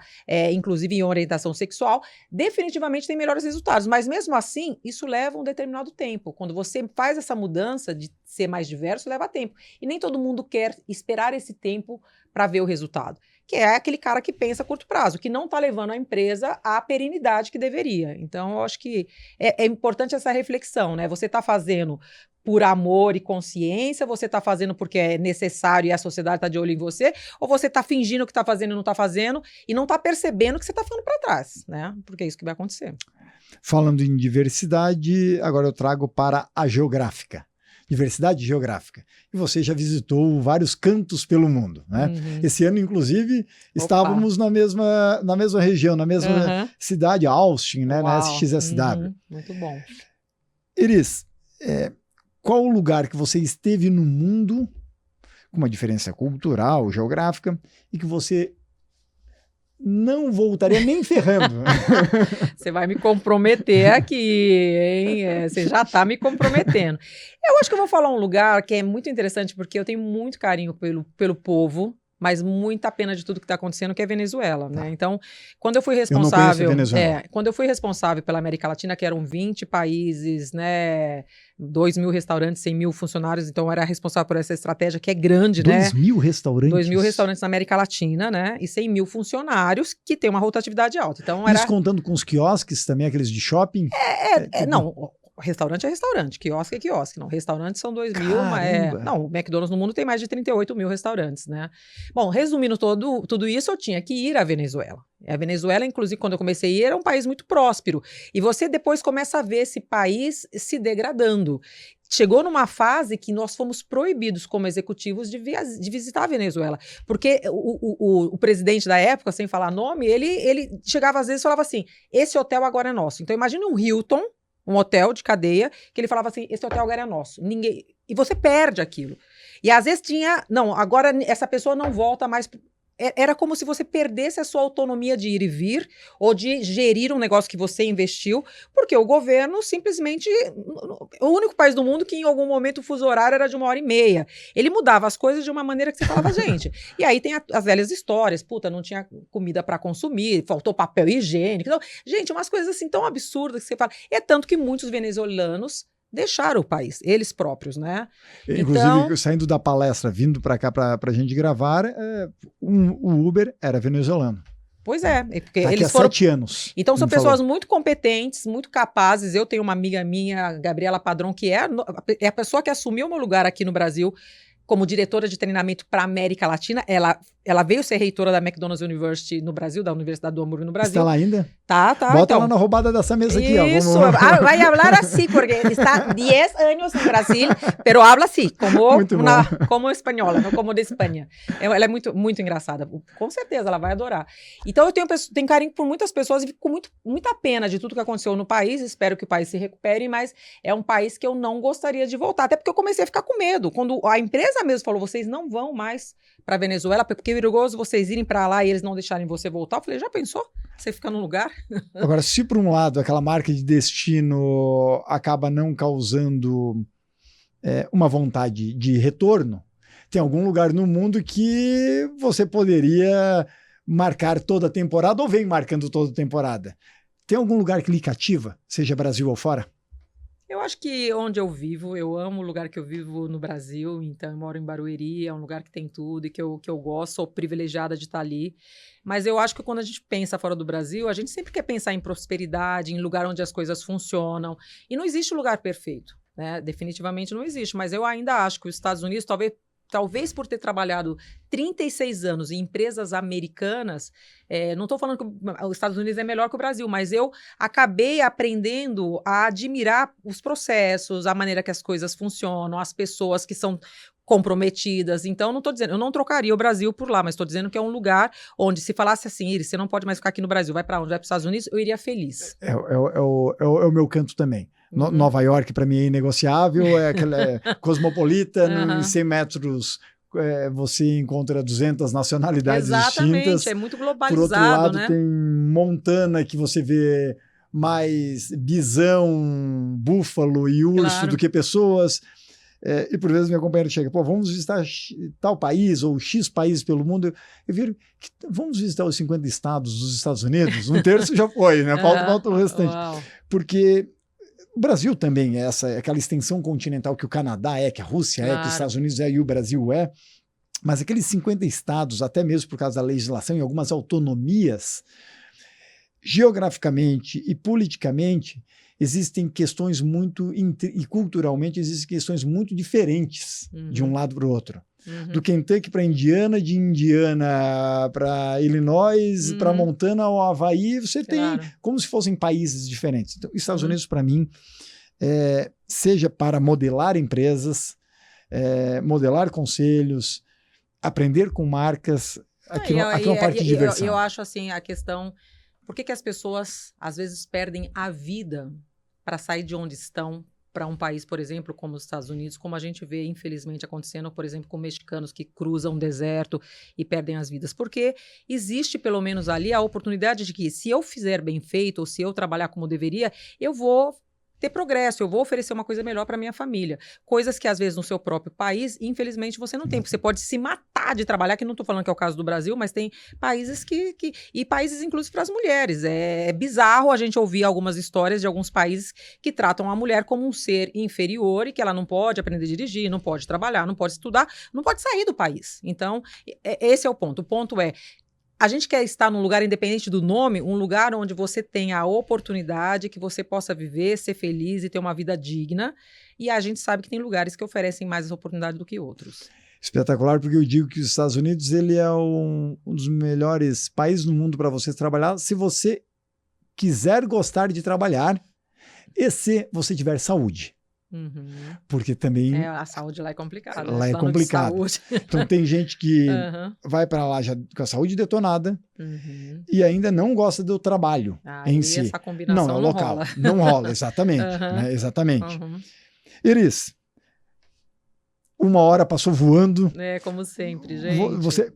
inclusive em orientação sexual, definitivamente têm melhores resultados. Mas mesmo assim, isso leva um determinado tempo. Quando você faz essa mudança de ser mais diverso, leva tempo. E nem todo mundo quer esperar esse tempo para ver o resultado. Que é aquele cara que pensa a curto prazo, que não está levando a empresa à perenidade que deveria. Então, eu acho que é importante essa reflexão, né? Você está fazendo por amor e consciência, você está fazendo porque é necessário e a sociedade está de olho em você, ou você está fingindo que está fazendo e não está fazendo, e não está percebendo que você está ficando para trás, né? Porque é isso que vai acontecer.
Falando em diversidade, agora eu trago para a geográfica. Diversidade geográfica. E você já visitou vários cantos pelo mundo, né? Uhum. Esse ano, inclusive, estávamos na mesma região, na mesma cidade, Austin, né? Na SXSW.
Muito bom.
Iris, qual o lugar que você esteve no mundo, com uma diferença cultural, geográfica, e que você não voltaria nem ferrando?
Você vai me comprometer aqui, hein? Você já está me comprometendo. Eu acho que eu vou falar um lugar que é muito interessante, porque eu tenho muito carinho pelo povo, mas muita pena de tudo que está acontecendo, que é Venezuela, né? Então, quando eu fui responsável... quando eu fui responsável pela América Latina, que eram 20 países, né? 2.000 restaurantes, 100.000 funcionários, então eu era responsável por essa estratégia, que é grande,
2.000 restaurantes?
2.000 restaurantes na América Latina, né? E 100.000 funcionários, que tem uma rotatividade alta. Então,
Isso contando com os quiosques também, aqueles de shopping?
Não... Restaurante é restaurante, quiosque é quiosque. Não, restaurantes são 2.000, não, o McDonald's no mundo tem mais de 38.000 restaurantes, né? Bom, resumindo tudo isso, eu tinha que ir à Venezuela. A Venezuela, inclusive, quando eu comecei a ir, era um país muito próspero. E você depois começa a ver esse país se degradando. Chegou numa fase que nós fomos proibidos, como executivos, de visitar a Venezuela. Porque o presidente da época, sem falar nome, ele chegava às vezes e falava assim, esse hotel agora é nosso. Então, imagina um Hilton, um hotel de cadeia, que ele falava assim, esse hotel agora é nosso. E você perde aquilo. E às vezes não, agora essa pessoa não volta mais. Era como se você perdesse a sua autonomia de ir e vir, ou de gerir um negócio que você investiu, porque o governo simplesmente... O único país do mundo que em algum momento o fuso horário era de 1h30. Ele mudava as coisas de uma maneira que você falava, gente. E aí tem as velhas histórias, não tinha comida para consumir, faltou papel higiênico. Então, gente, umas coisas assim tão absurdas que você fala. É tanto que muitos venezuelanos deixaram o país, eles próprios, né?
Inclusive, então, saindo da palestra, vindo para cá para a gente gravar, o Uber era venezuelano.
Pois é, porque
daqui
eles
a
foram...
7 anos.
Então são pessoas muito competentes, muito capazes. Eu tenho uma amiga minha, Gabriela Padrão, que é a pessoa que assumiu o meu lugar aqui no Brasil como diretora de treinamento para a América Latina. Ela veio ser reitora da McDonald's University no Brasil, da Universidade do Hamburgo no Brasil.
Está lá ainda?
Tá.
Bota então, ela na roubada dessa mesa aqui.
Isso, vai falar assim, porque está 10 anos no Brasil, pero habla assim, como espanhola, não como de Espanha. Ela é muito, muito engraçada. Com certeza, ela vai adorar. Então, eu tenho carinho por muitas pessoas e fico com muita pena de tudo que aconteceu no país. Espero que o país se recupere, mas é um país que eu não gostaria de voltar. Até porque eu comecei a ficar com medo. Quando a empresa mesmo falou, vocês não vão mais para Venezuela, porque é perigoso vocês irem para lá e eles não deixarem você voltar. Eu falei, já pensou? Você fica num lugar?
Agora, se por um lado aquela marca de destino acaba não causando uma vontade de retorno, tem algum lugar no mundo que você poderia marcar toda a temporada ou vem marcando toda a temporada. Tem algum lugar que lhe cativa, seja Brasil ou fora?
Eu acho que onde eu vivo, eu amo o lugar que eu vivo no Brasil, então eu moro em Barueri, é um lugar que tem tudo e que eu gosto, sou privilegiada de estar ali. Mas eu acho que quando a gente pensa fora do Brasil, a gente sempre quer pensar em prosperidade, em lugar onde as coisas funcionam. E não existe lugar perfeito, né? Definitivamente não existe, mas eu ainda acho que os Estados Unidos, talvez por ter trabalhado 36 anos em empresas americanas, não estou falando que os Estados Unidos é melhor que o Brasil, mas eu acabei aprendendo a admirar os processos, a maneira que as coisas funcionam, as pessoas que são comprometidas. Então, não estou dizendo, eu não trocaria o Brasil por lá, mas estou dizendo que é um lugar onde se falasse assim, Iris, você não pode mais ficar aqui no Brasil, vai para onde? Vai para os Estados Unidos? Eu iria feliz.
É o meu canto também. Nova York, para mim, é inegociável, é aquela cosmopolita, em 100 metros você encontra 200 nacionalidades distintas.
Exatamente, é muito globalizado,
Por outro lado,
né?
tem Montana, que você vê mais bisão, búfalo e urso do que pessoas. E por vezes minha companheira chega, vamos visitar tal país ou X países pelo mundo. Eu viro, vamos visitar os 50 estados dos Estados Unidos? Um terço já foi, né? Falta o restante.
Uau.
Porque o Brasil também é aquela extensão continental que o Canadá que a Rússia que os Estados Unidos e o Brasil mas aqueles 50 estados, até mesmo por causa da legislação e algumas autonomias, geograficamente e politicamente, existem questões e culturalmente existem questões muito diferentes de um lado para o outro. Do Kentucky para Indiana, de Indiana para Illinois, para Montana ou Havaí, você tem como se fossem países diferentes. Então, Estados Unidos, para mim, seja para modelar empresas, modelar conselhos, aprender com marcas, aqui é uma parte de diversão.
Eu acho assim, a questão, por que as pessoas às vezes perdem a vida para sair de onde estão para um país, por exemplo, como os Estados Unidos, como a gente vê, infelizmente, acontecendo, por exemplo, com mexicanos que cruzam o deserto e perdem as vidas. Porque existe, pelo menos ali, a oportunidade de que, se eu fizer bem feito, ou se eu trabalhar como deveria, eu vou ter progresso, eu vou oferecer uma coisa melhor para minha família. Coisas que, às vezes, no seu próprio país, infelizmente, você não tem. Porque você pode se matar de trabalhar, que não estou falando que é o caso do Brasil, mas tem países e países, inclusive, para as mulheres. É bizarro a gente ouvir algumas histórias de alguns países que tratam a mulher como um ser inferior e que ela não pode aprender a dirigir, não pode trabalhar, não pode estudar, não pode sair do país. Então, esse é o ponto. O ponto é, a gente quer estar num lugar, independente do nome, um lugar onde você tenha a oportunidade, que você possa viver, ser feliz e ter uma vida digna. E a gente sabe que tem lugares que oferecem mais essa oportunidade do que outros.
Espetacular, porque eu digo que os Estados Unidos ele é um dos melhores países do mundo para você trabalhar, se você quiser gostar de trabalhar e se você tiver saúde. Porque também
a saúde lá é complicada.
Lá é complicado. Então tem gente que vai para lá já com a saúde detonada e ainda não gosta do trabalho em si.
Essa combinação
não local. Rola. Não rola, exatamente. Né? Exatamente. Iris, 1 hora passou voando.
Como sempre, gente.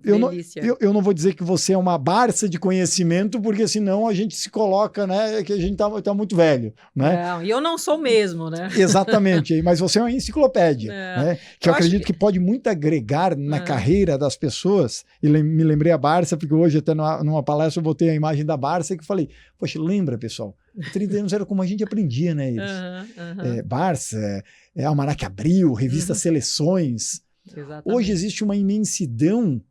Eu não vou dizer que você é uma Barça de conhecimento, porque senão a gente se coloca, né, que a gente tá muito velho, né?
Não, e eu não sou mesmo, né?
Exatamente, mas você é uma enciclopédia, né? Que eu acredito que pode muito agregar na carreira das pessoas. E me lembrei a Barça, porque hoje até numa palestra eu botei a imagem da Barça que eu falei, poxa, lembra, pessoal? 30 anos era como a gente aprendia, né? Barça, Almanac Abril, revista Seleções.
Exatamente.
Hoje existe uma imensidão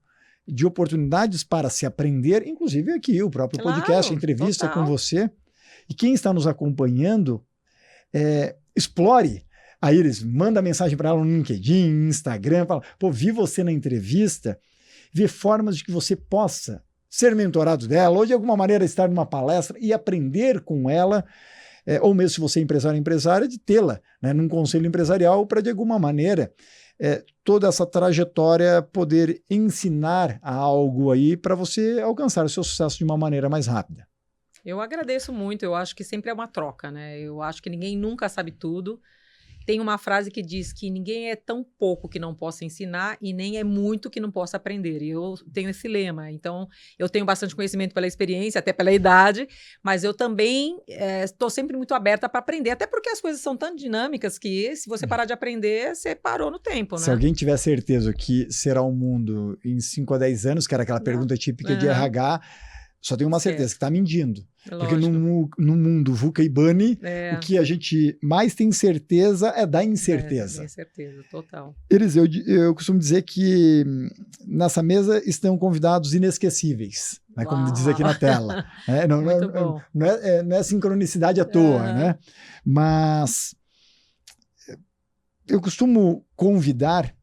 de oportunidades para se aprender, inclusive aqui, o próprio podcast, a entrevista com você. E quem está nos acompanhando, explore. A Iris, manda mensagem para ela no LinkedIn, Instagram, fala, vi você na entrevista, vê formas de que você possa ser mentorado dela, ou de alguma maneira estar numa palestra e aprender com ela, ou mesmo se você é empresária, de tê-la, né, num conselho empresarial para, de alguma maneira, toda essa trajetória poder ensinar algo aí para você alcançar o seu sucesso de uma maneira mais rápida.
Eu agradeço muito, eu acho que sempre é uma troca, né? Eu acho que ninguém nunca sabe tudo. Tem uma frase que diz que ninguém é tão pouco que não possa ensinar e nem é muito que não possa aprender. E eu tenho esse lema. Então, eu tenho bastante conhecimento pela experiência, até pela idade, mas eu também estou sempre muito aberta para aprender, até porque as coisas são tão dinâmicas que se você parar de aprender, você parou no tempo, né?
Se alguém tiver certeza que será um mundo em 5 a 10 anos, que era aquela pergunta típica de RH, só tenho uma certeza, que está mentindo. Porque
Lógico.
no mundo VUCA e BANI, o que a gente mais tem certeza é da incerteza.
Da incerteza, total.
Eliseu, eu costumo dizer que nessa mesa estão convidados inesquecíveis, né, como diz aqui na tela. Não é sincronicidade à toa, né? Mas eu costumo convidar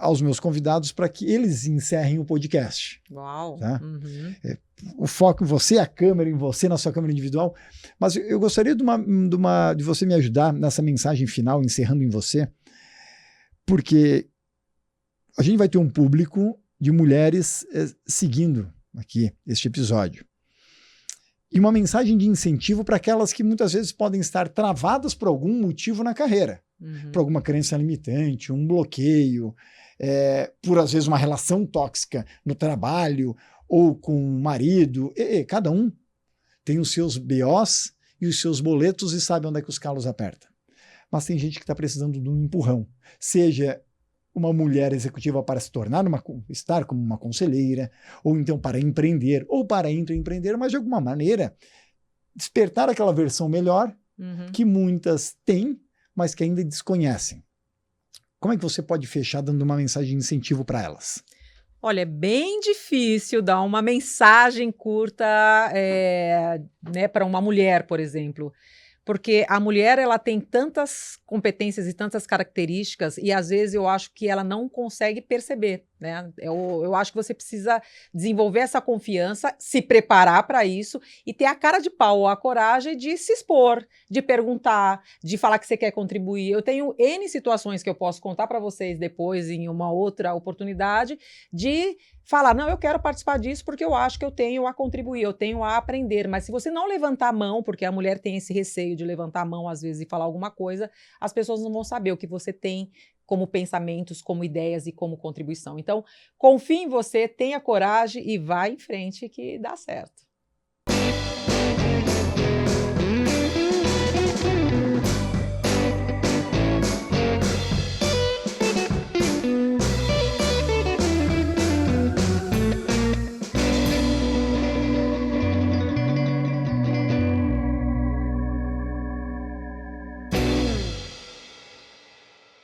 aos meus convidados para que eles encerrem o podcast.
Uau!
Tá? O foco em você, a câmera em você, na sua câmera individual. Mas eu gostaria de você me ajudar nessa mensagem final, encerrando em você, porque a gente vai ter um público de mulheres seguindo aqui este episódio. E uma mensagem de incentivo para aquelas que muitas vezes podem estar travadas por algum motivo na carreira. Por alguma crença limitante, um bloqueio, por às vezes uma relação tóxica no trabalho ou com o marido. Cada um tem os seus BOs e os seus boletos e sabe onde é que os calos apertam. Mas tem gente que está precisando de um empurrão, seja uma mulher executiva para se tornar estar como uma conselheira, ou então para empreender, ou para intraempreender, mas de alguma maneira despertar aquela versão melhor que muitas têm, mas que ainda desconhecem. Como é que você pode fechar dando uma mensagem de incentivo para elas?
Olha, é bem difícil dar uma mensagem curta para uma mulher, por exemplo. Porque a mulher, ela tem tantas competências e tantas características e às vezes eu acho que ela não consegue perceber, né? Eu acho que você precisa desenvolver essa confiança, se preparar para isso e ter a cara de pau ou a coragem de se expor, de perguntar, de falar que você quer contribuir. Eu tenho N situações que eu posso contar para vocês depois em uma outra oportunidade de falar, não, eu quero participar disso porque eu acho que eu tenho a contribuir, eu tenho a aprender. Mas se você não levantar a mão, porque a mulher tem esse receio de levantar a mão às vezes e falar alguma coisa, as pessoas não vão saber o que você tem como pensamentos, como ideias e como contribuição. Então, confie em você, tenha coragem e vá em frente que dá certo.